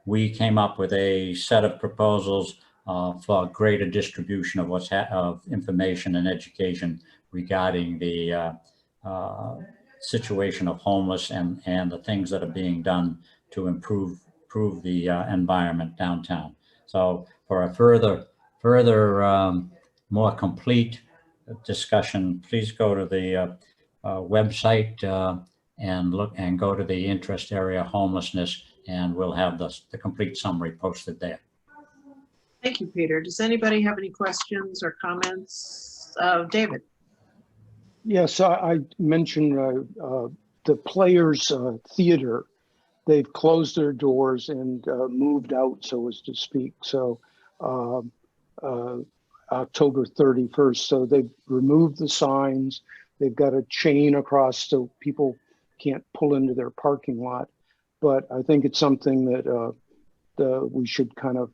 We came up with a set of proposals for greater distribution of of information and education regarding the situation of homeless and the things that are being done to improve the environment downtown. So for a further more complete discussion, please go to the website and go to the interest area homelessness, and we'll have the complete summary posted there. Thank you, Peter. Does anybody have any questions or comments? David? Yes, I mentioned the Players Theater. They've closed their doors and moved out, so as to speak. So October 31st. So they've removed the signs. They've got a chain across so people can't pull into their parking lot. But I think it's something that we should kind of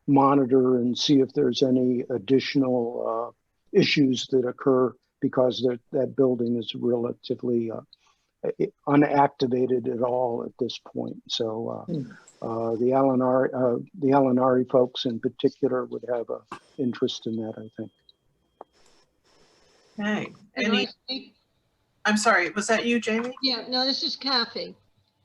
monitor and see if there's any additional issues that occur, because that building is relatively unactivated at all at this point. So the Alinari folks in particular would have an interest in that, I think. Okay. I'm sorry, was that you, Jamie? Yeah, no, this is Kathy.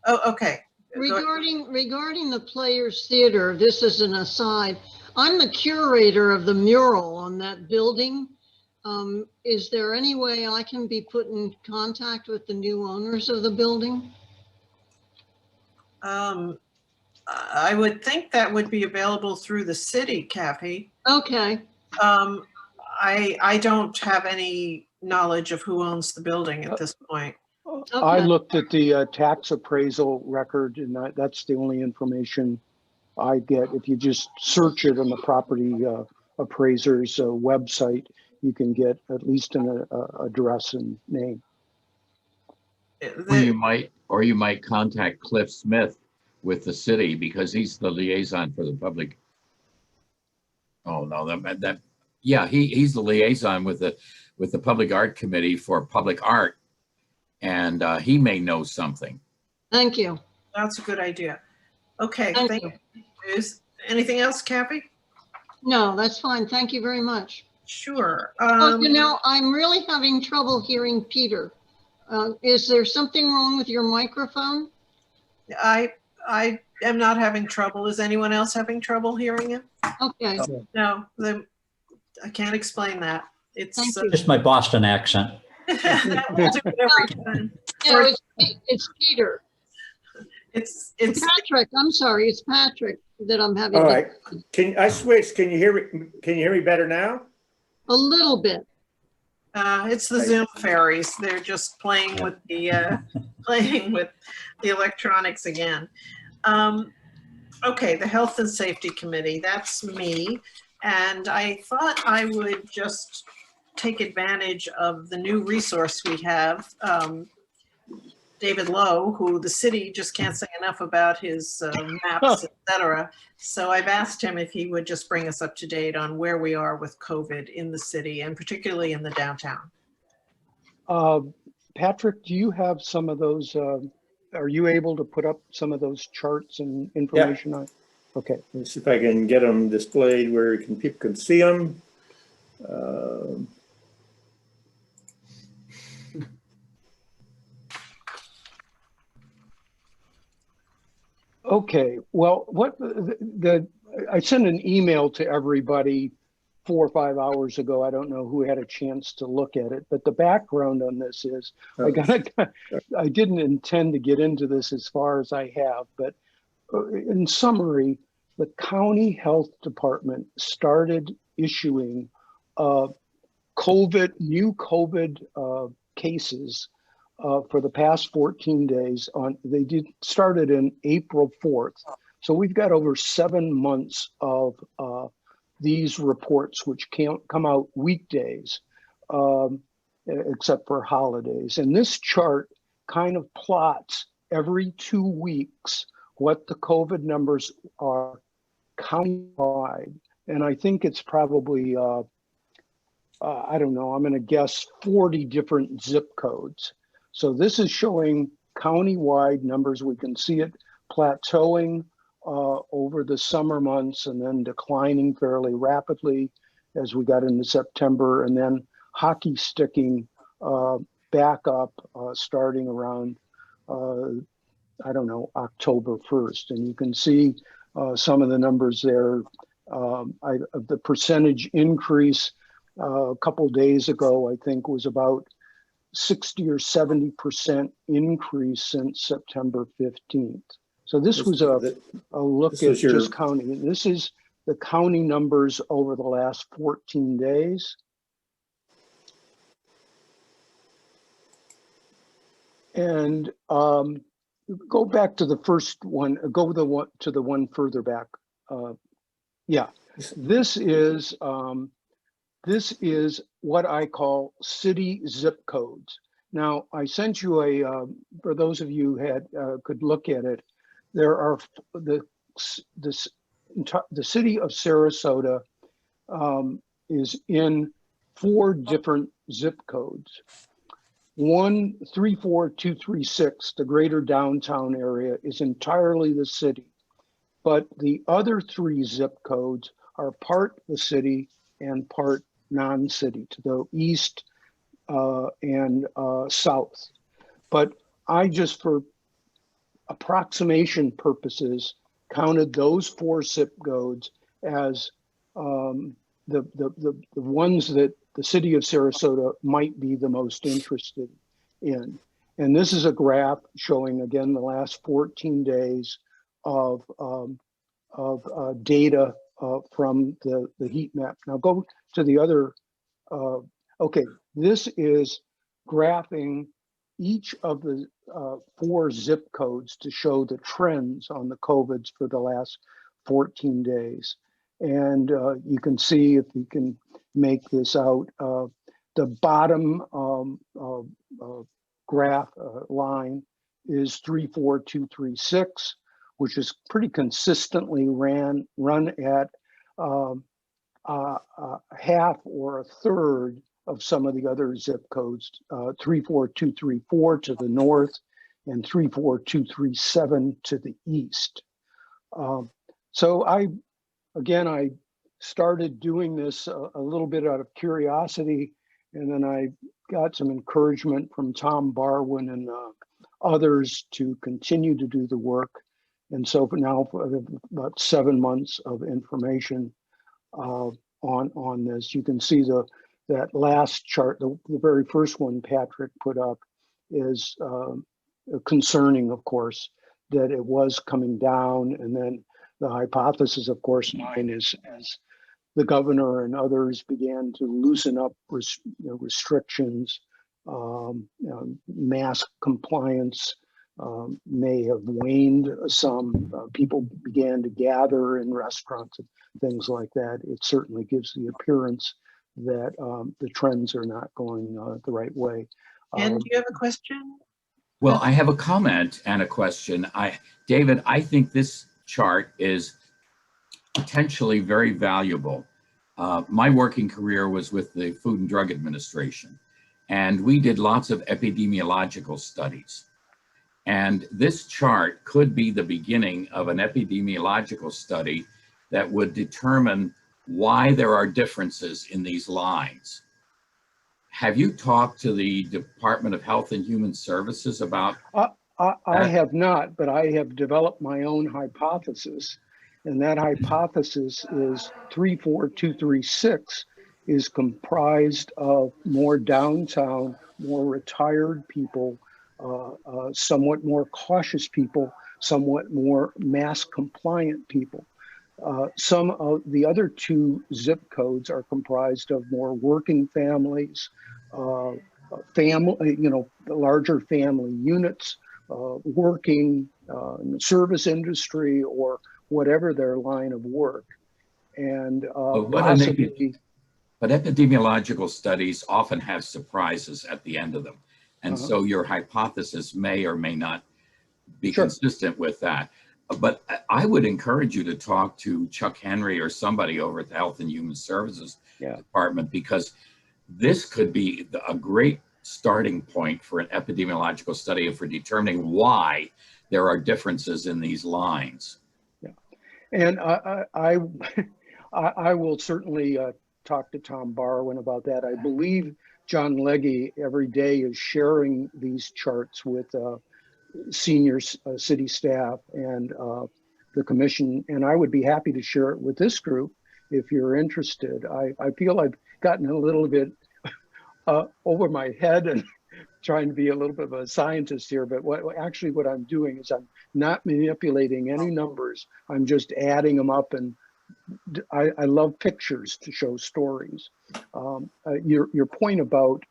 Oh, okay. Regarding the Players Theater, this is an aside. I'm the curator of the mural on that building. Is there any way I can be put in contact with the new owners of the building? I would think that would be available through the city, Kathy. Okay. I don't have any knowledge of who owns the building at this point. Okay. I looked at the tax appraisal record, and that's the only information I get. If you just search it on the property appraiser's website, you can get at least an address and name. Or you might contact Cliff Smith with the city, because he's the liaison for the public. Oh no, yeah, he's the liaison with the Public Art Committee for public art, and he may know something. Thank you. That's a good idea. Okay, Thank you. Is anything else, Kathy? No, that's fine. Thank you very much. Sure. You know, I'm really having trouble hearing Peter. Is there something wrong with your microphone? I am not having trouble. Is anyone else having trouble hearing him? Okay. No, I can't explain that. It's Just my Boston accent. that will do it every time. No, it's Peter. It's Patrick. I'm sorry, it's Patrick that I'm having. All right. Can I switch? Can you hear me? Can you hear me better now? A little bit. It's the Zoom fairies. They're just playing with the electronics again. Okay, the Health and Safety Committee, that's me. And I thought I would just take advantage of the new resource we have. David Lowe, who the city just can't say enough about his maps, etc. So I've asked him if he would just bring us up to date on where we are with COVID in the city, and particularly in the downtown. Patrick, do you have some of those? Are you able to put up some of those charts and information on? Okay. Let me see if I can get them displayed where people can see them. Okay, well, I sent an email to everybody 4 or 5 hours ago. I don't know who had a chance to look at it, but the background on this is, I didn't intend to get into this as far as I have, but in summary, the county health department started issuing new COVID cases for the past 14 days. Started in April 4th. So we've got over 7 months of these reports, which can't come out weekdays, except for holidays. And this chart kind of plots every 2 weeks what the COVID numbers are countywide. And I think it's probably, I don't know, I'm going to guess 40 different zip codes. So this is showing countywide numbers. We can see it plateauing over the summer months and then declining fairly rapidly as we got into September, and then hockey sticking back up starting around, I don't know, October 1st. And you can see some of the numbers there. The percentage increase a couple days ago, I think, was about 60 or 70% increase since September 15th. So this was a look at just counting. This is the county numbers over the last 14 days. And go back to the first one, go to the one further back. Yeah, this is what I call city zip codes. Now, I sent you for those of you who could look at it, there are the city of Sarasota is in 4 different zip codes. 34236, the greater downtown area, is entirely the city, but the other 3 zip codes are part the city and part non-city, to the east and south. But I just, for approximation purposes, counted those 4 zip codes as the ones that the city of Sarasota might be the most interested in. And this is a graph showing, again, the last 14 days of data from the heat map. Now go to the other, okay, this is graphing each of the 4 zip codes to show the trends on the COVIDs for the last 14 days. And you can see, if you can make this out, the bottom graph line is 34236, which is pretty consistently run at half or a third of some of the other zip codes, 34234 to the north and 34237 to the east. So I started doing this a little bit out of curiosity, and then I got some encouragement from Tom Barwin and others to continue to do the work. And so for now, for about 7 months of information on this, you can see that last chart, the very first one Patrick put up, is concerning, of course, that it was coming down. And then the hypothesis, of course, mine is, as the governor and others began to loosen up restrictions, mask compliance may have waned some. People began to gather in restaurants and things like that. It certainly gives the appearance that the trends are not going the right way. And do you have a question? Well, I have a comment and a question. David, I think this chart is potentially very valuable. My working career was with the Food and Drug Administration, and we did lots of epidemiological studies. And this chart could be the beginning of an epidemiological study that would determine why there are differences in these lines. Have you talked to the Department of Health and Human Services about I have not, but I have developed my own hypothesis. And that hypothesis is 34236 is comprised of more downtown, more retired people, somewhat more cautious people, somewhat more mask compliant people. Some of the other 2 zip codes are comprised of more working families, larger family units, working in the service industry or whatever their line of work. And but epidemiological studies often have surprises at the end of them. And so your hypothesis may or may not be consistent with that. But I would encourage you to talk to Chuck Henry or somebody over at the Health and Human Services Department, because this could be a great starting point for an epidemiological study for determining why there are differences in these lines. Yeah, and I will certainly talk to Tom Barwin about that. I believe John Legge every day is sharing these charts with senior city staff and the commission, and I would be happy to share it with this group if you're interested. I feel I've gotten a little bit over my head and trying to be a little bit of a scientist here, but what I'm doing is I'm not manipulating any numbers. I'm just adding them up and I love pictures to show stories. Your point about,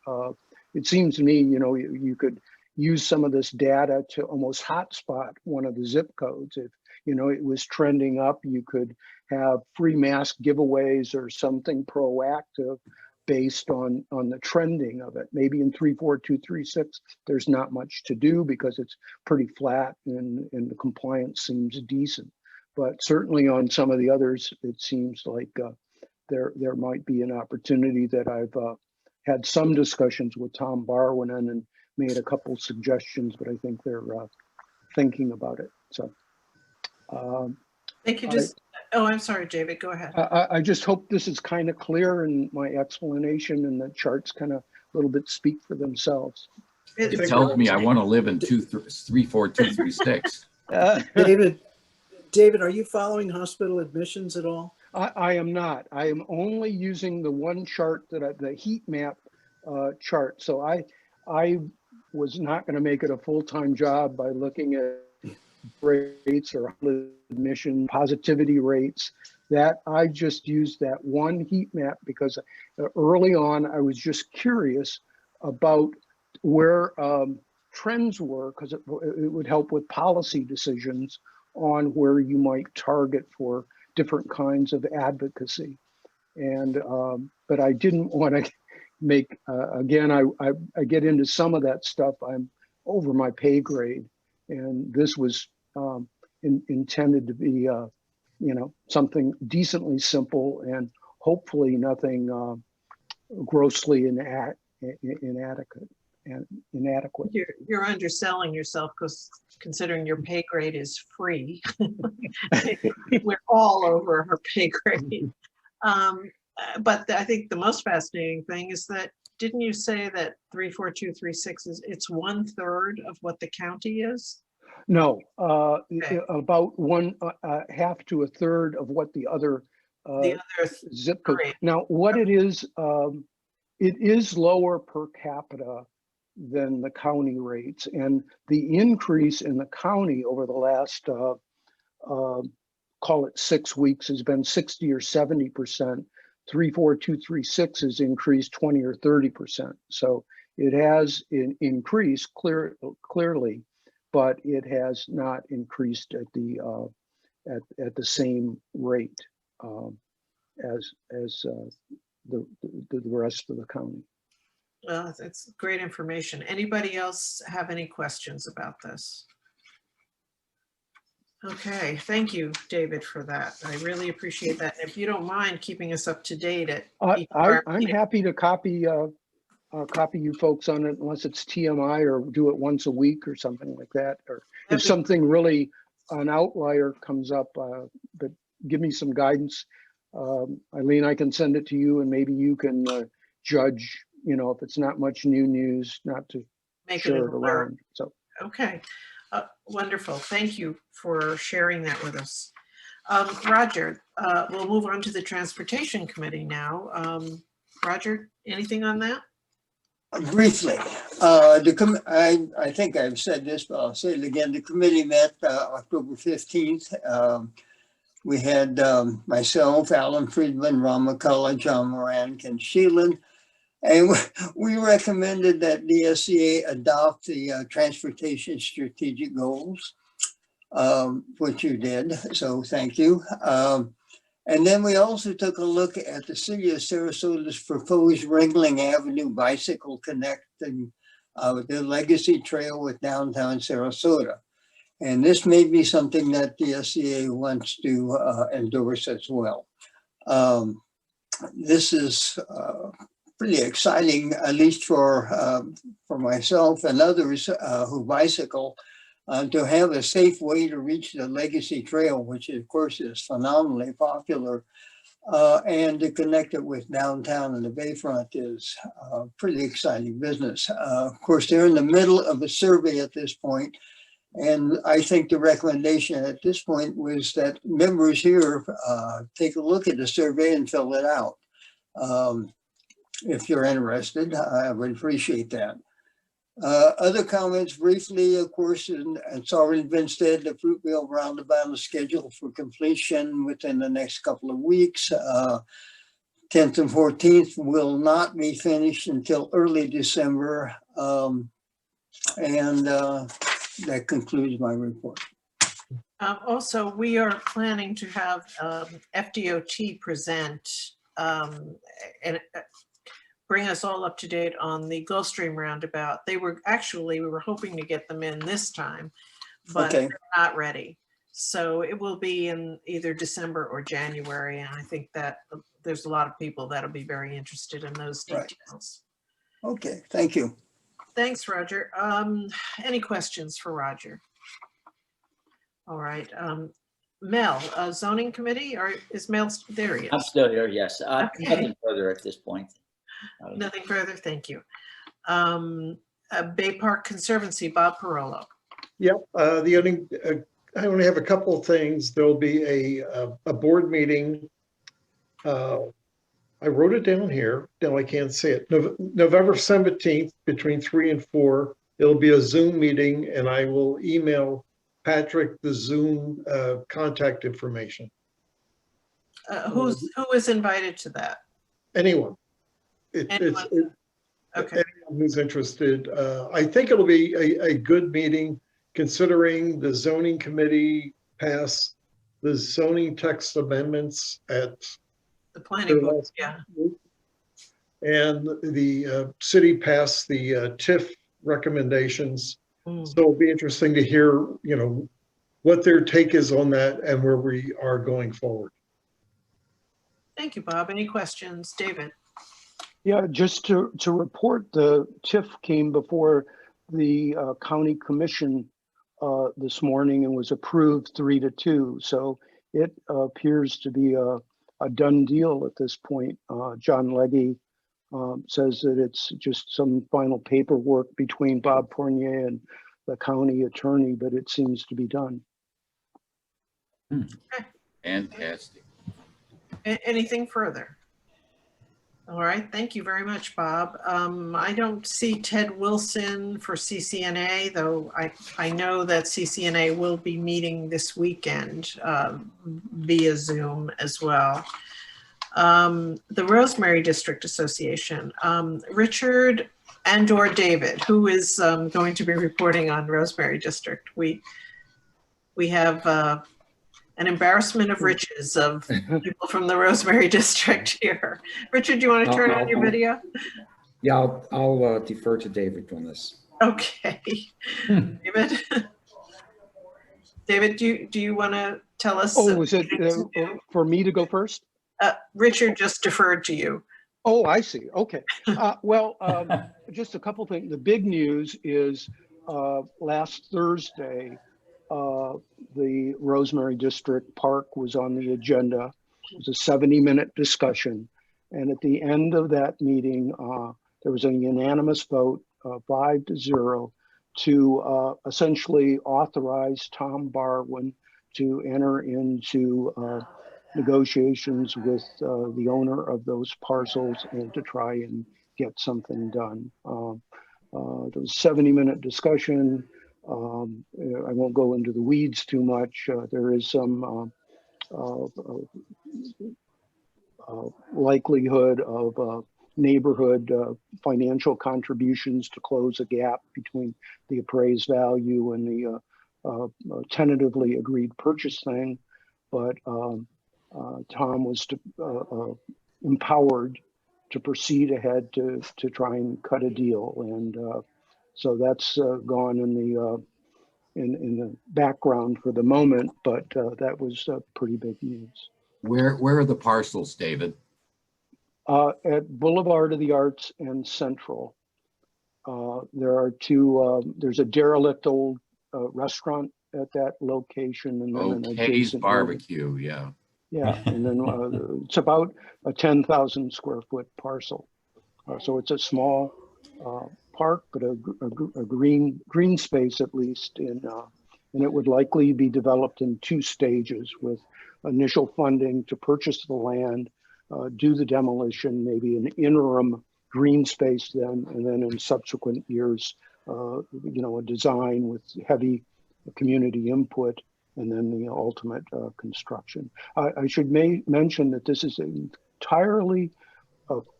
it seems to me, you know, you could use some of this data to almost hotspot one of the zip codes. If, you know, it was trending up, you could have free mask giveaways or something proactive based on the trending of it. Maybe in 34236, there's not much to do because it's pretty flat and the compliance seems decent. But certainly on some of the others, it seems like there might be an opportunity that I've had some discussions with Tom Barwinen and made a couple suggestions, but I think they're thinking about it. So Thank you. Just, oh, I'm sorry, David, go ahead. I just hope this is kind of clear in my explanation and the charts kind of a little bit speak for themselves. It tells me I want to live in 34236. David, are you following hospital admissions at all? I am not. I am only using the one chart that the heat map chart. So I was not going to make it a full-time job by looking at rates or admission positivity rates. That I just used that one heat map because early on I was just curious about where trends were, because it would help with policy decisions on where you might target for different kinds of advocacy. And but I didn't want to make again, I get into some of that stuff, I'm over my pay grade, and this was intended to be you know, something decently simple and hopefully nothing grossly inadequate. You're underselling yourself, because considering your pay grade is free, we're all over her pay grade. But I think the most fascinating thing is that, didn't you say that 34236 is, it's 1/3 of what the county is? No, okay. About one half to a third of what the other zip code. Now, what it is lower per capita than the county rates, and the increase in the county over the last call it 6 weeks has been 60 or 70%. 34236 has increased 20 or 30%. So it has increased clearly, but it has not increased at the same rate as the rest of the county. Well, that's great information. Anybody else have any questions about this? Okay, thank you, David, for that. I really appreciate that. And if you don't mind keeping us up to date at I'm happy to copy you folks on it, unless it's TMI, or do it once a week or something like that. Or if something really an outlier comes up, but give me some guidance. Eileen, I can send it to you, and maybe you can judge, you know, if it's not much new news, not to share it around. So okay, wonderful. Thank you for sharing that with us. Roger, we'll move on to the Transportation Committee now. Roger, anything on that? Briefly, I think I've said this, but I'll say it again. The committee met October 15th. We had myself, Alan Friedman, Ron McCullough, John Moran, Ken Sheelan, and we recommended that Dsca adopt the transportation strategic goals, which you did, so thank you. And then we also took a look at the city of Sarasota's proposed Ringling Avenue bicycle connecting the Legacy Trail with downtown Sarasota. And this may be something that the Dsca wants to endorse as well. This is pretty exciting, at least for myself and others who bicycle, to have a safe way to reach the Legacy Trail, which of course is phenomenally popular, and to connect it with downtown and the Bayfront is pretty exciting business. Of course, they're in the middle of a survey at this point, and I think the recommendation at this point was that members here take a look at the survey and fill it out. If you're interested, I would appreciate that. Other comments briefly, of course, and it's already been said, the Fruitvale Roundabout is scheduled for completion within the next couple of weeks. 10th and 14th will not be finished until early December. That concludes my report. Also, we are planning to have FDOT present and bring us all up to date on the Gulfstream roundabout. We were hoping to get them in this time, but Okay. they're not ready. So it will be in either December or January. And I think that there's a lot of people that'll be very interested in those details. Right. Okay, thank you. Thanks, Roger. Any questions for Roger? All right. Mel, zoning committee, or is Mel there? He is. I'm still here, yes. Okay. Nothing further at this point. Nothing further, thank you. Bay Park Conservancy, Bob Parolo. Yep, I only have a couple of things. There'll be a board meeting. I wrote it down here. No, I can't see it. November 17th between 3 and 4. It'll be a Zoom meeting, and I will email Patrick the Zoom contact information. Who is invited to that? Anyone. Okay. Anyone who's interested. I think it'll be a good meeting, considering the zoning committee passed the zoning text amendments at the planning board, yeah. And the city passed the TIF recommendations. So it'll be interesting to hear, what their take is on that and where we are going forward. Thank you, Bob. Any questions? David? Yeah, just to report, the TIF came before the county commission this morning and was approved 3-2. So it appears to be a done deal at this point. John Legge says that it's just some final paperwork between Bob Fournier and the county attorney, but it seems to be done. Fantastic. Anything further? All right, thank you very much, Bob. I don't see Ted Wilson for CCNA, though I know that CCNA will be meeting this weekend via Zoom as well. The Rosemary District Association, Richard and/or David, who is going to be reporting on Rosemary District. We have an embarrassment of riches of people from the Rosemary District here. Richard, do you want to turn on your video? Yeah, I'll defer to David on this. Okay. David? David, do you want to tell us? Oh, is it for me to go first? Richard just deferred to you. Oh, I see. Okay. Well, just a couple things. The big news is last Thursday, the Rosemary District Park was on the agenda. It was a 70-minute discussion. And at the end of that meeting, there was a unanimous vote, 5-0, to essentially authorize Tom Barwin to enter into negotiations with the owner of those parcels and to try and get something done. There was a 70-minute discussion. I won't go into the weeds too much. There is some likelihood of neighborhood financial contributions to close a gap between the appraised value and the tentatively agreed purchase thing. But Tom was empowered to proceed ahead to try and cut a deal, and so that's gone in the background for the moment. But that was pretty big news. Where are the parcels, David? At Boulevard of the Arts and Central. There are two. There's a derelict old restaurant at that location, and then an Kay's adjacent Barbecue, building. Yeah. Yeah, and then it's about a 10,000 square foot parcel. So it's a small park, but a green space at least, and it would likely be developed in 2 stages, with initial funding to purchase the land, do the demolition, maybe an interim green space then, and then in subsequent years a design with heavy community input, and then the ultimate construction. I should mention that this is entirely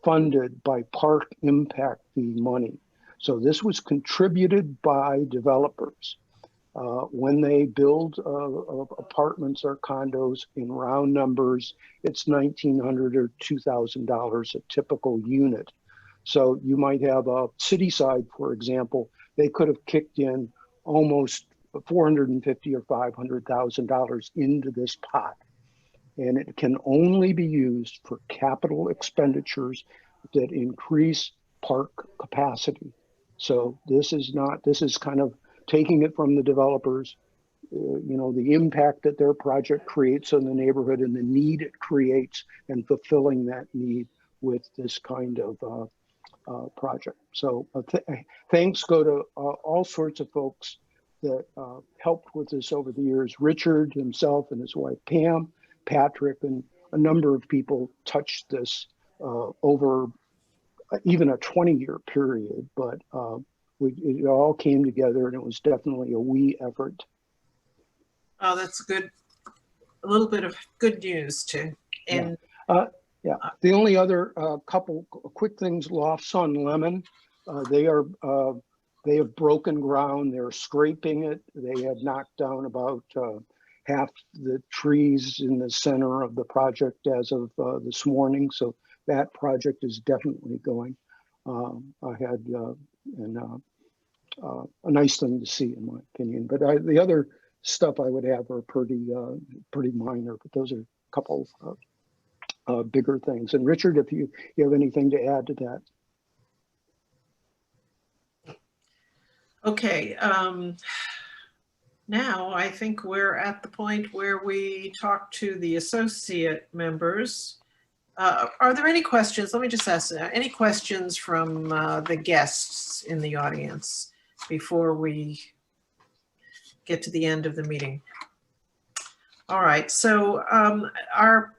funded by park impact fee money. So this was contributed by developers. When they build apartments or condos in round numbers, it's $1,900 or $2,000 a typical unit. So you might have a city side, for example, they could have kicked in almost $450,000 or $500,000 into this pot. And it can only be used for capital expenditures that increase park capacity. So this is kind of taking it from the developers, the impact that their project creates on the neighborhood and the need it creates, and fulfilling that need with this kind of project. So thanks go to all sorts of folks that helped with this over the years. Richard himself and his wife Pam, Patrick, and a number of people touched this over even a 20-year period, but it all came together, and it was definitely a we effort. Oh, that's good. A little bit of good news too. And yeah. The only other couple quick things: Lofts on Lemon, they have broken ground. They're scraping it. They had knocked down about half the trees in the center of the project as of this morning. So that project is definitely going ahead, and a nice thing to see, in my opinion. But the other stuff I would have are pretty minor, but those are a couple bigger things. And Richard, if you have anything to add to that. okay, now I think we're at the point where we talk to the associate members. Are there any questions? Let me just ask, any questions from the guests in the audience before we get to the end of the meeting? All right, so our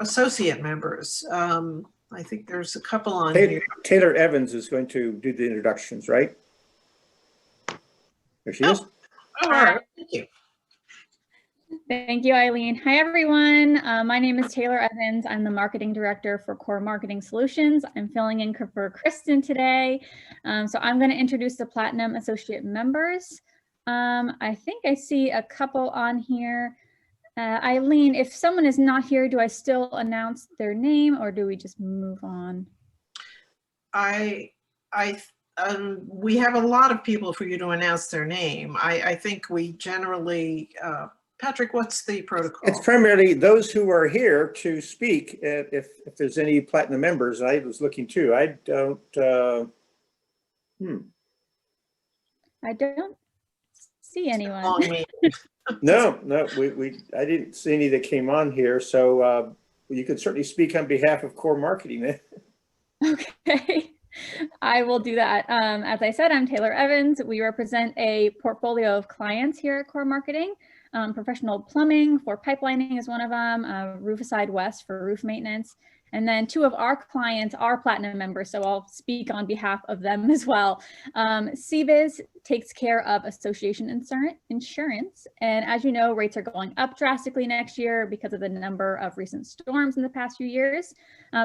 associate members, I think there's a couple on here. Taylor Evans is going to do the introductions, right? There she is. All right, thank you. Thank you, Eileen. Hi, everyone. My name is Taylor Evans. I'm the marketing director for Core Marketing Solutions. I'm filling in for Kristen today. So I'm going to introduce the Platinum Associate members. I think I see a couple on here. Eileen, if someone is not here, do I still announce their name or do we just move on? We have a lot of people for you to announce their name. I think we generally, Patrick, what's the protocol? It's primarily those who are here to speak. If there's any Platinum members, I was looking too. I don't, I don't see anyone. No, I didn't see any that came on here. So you could certainly speak on behalf of Core Marketing. Okay, I will do that. As I said, I'm Taylor Evans. We represent a portfolio of clients here at Core Marketing. Professional plumbing for pipelining is one of them, Roofside West for roof maintenance. And then two of our clients are Platinum members, so I'll speak on behalf of them as well. CBIZ takes care of association insurance. And as you know, rates are going up drastically next year because of the number of recent storms in the past few years.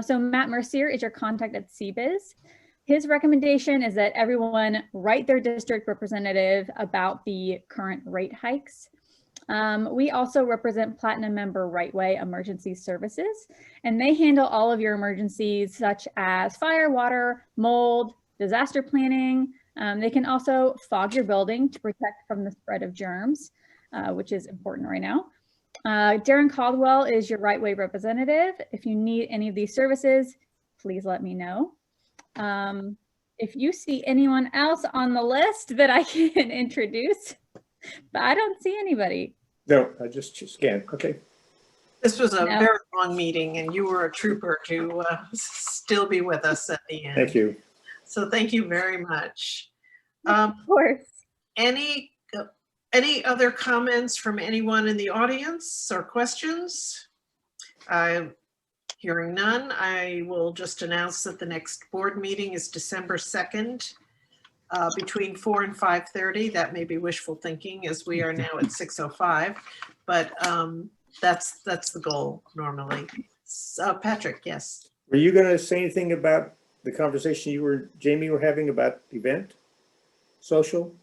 So Matt Mercier is your contact at CBIZ. His recommendation is that everyone write their district representative about the current rate hikes. We also represent Platinum member Rightway Emergency Services, and they handle all of your emergencies such as fire, water, mold, disaster planning. They can also fog your building to protect from the spread of germs, which is important right now. Darren Caldwell is your Rightway representative. If you need any of these services, please let me know. If you see anyone else on the list that I can introduce, but I don't see anybody. No, I just scanned. Okay. This was a very long meeting and you were a trooper to still be with us at the end. Thank you. So thank you very much. Of course. Any other comments from anyone in the audience or questions? Hearing none, I will just announce that the next board meeting is December 2nd between 4 and 5:30. That may be wishful thinking as we are now at 6:05, but that's the goal normally. So, Patrick, yes. Were you going to say anything about the conversation Jamie were having about event, social,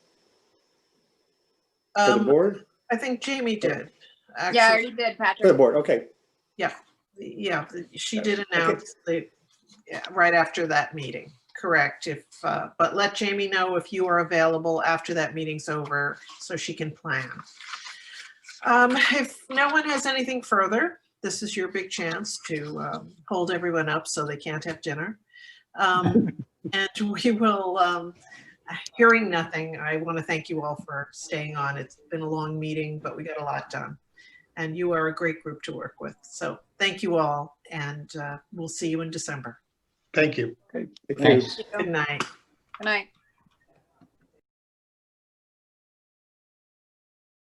for the board? I think Jamie did. Actually. Yeah, I already did, Patrick. For the board, okay. Yeah, she did announce right after that meeting, correct. But let Jamie know if you are available after that meeting's over so she can plan. If no one has anything further, this is your big chance to hold everyone up so they can't have dinner. And we will, hearing nothing, I want to thank you all for staying on. It's been a long meeting, but we got a lot done. And you are a great group to work with. So thank you all, and we'll see you in December. Thank you. Okay. Good night. Good night.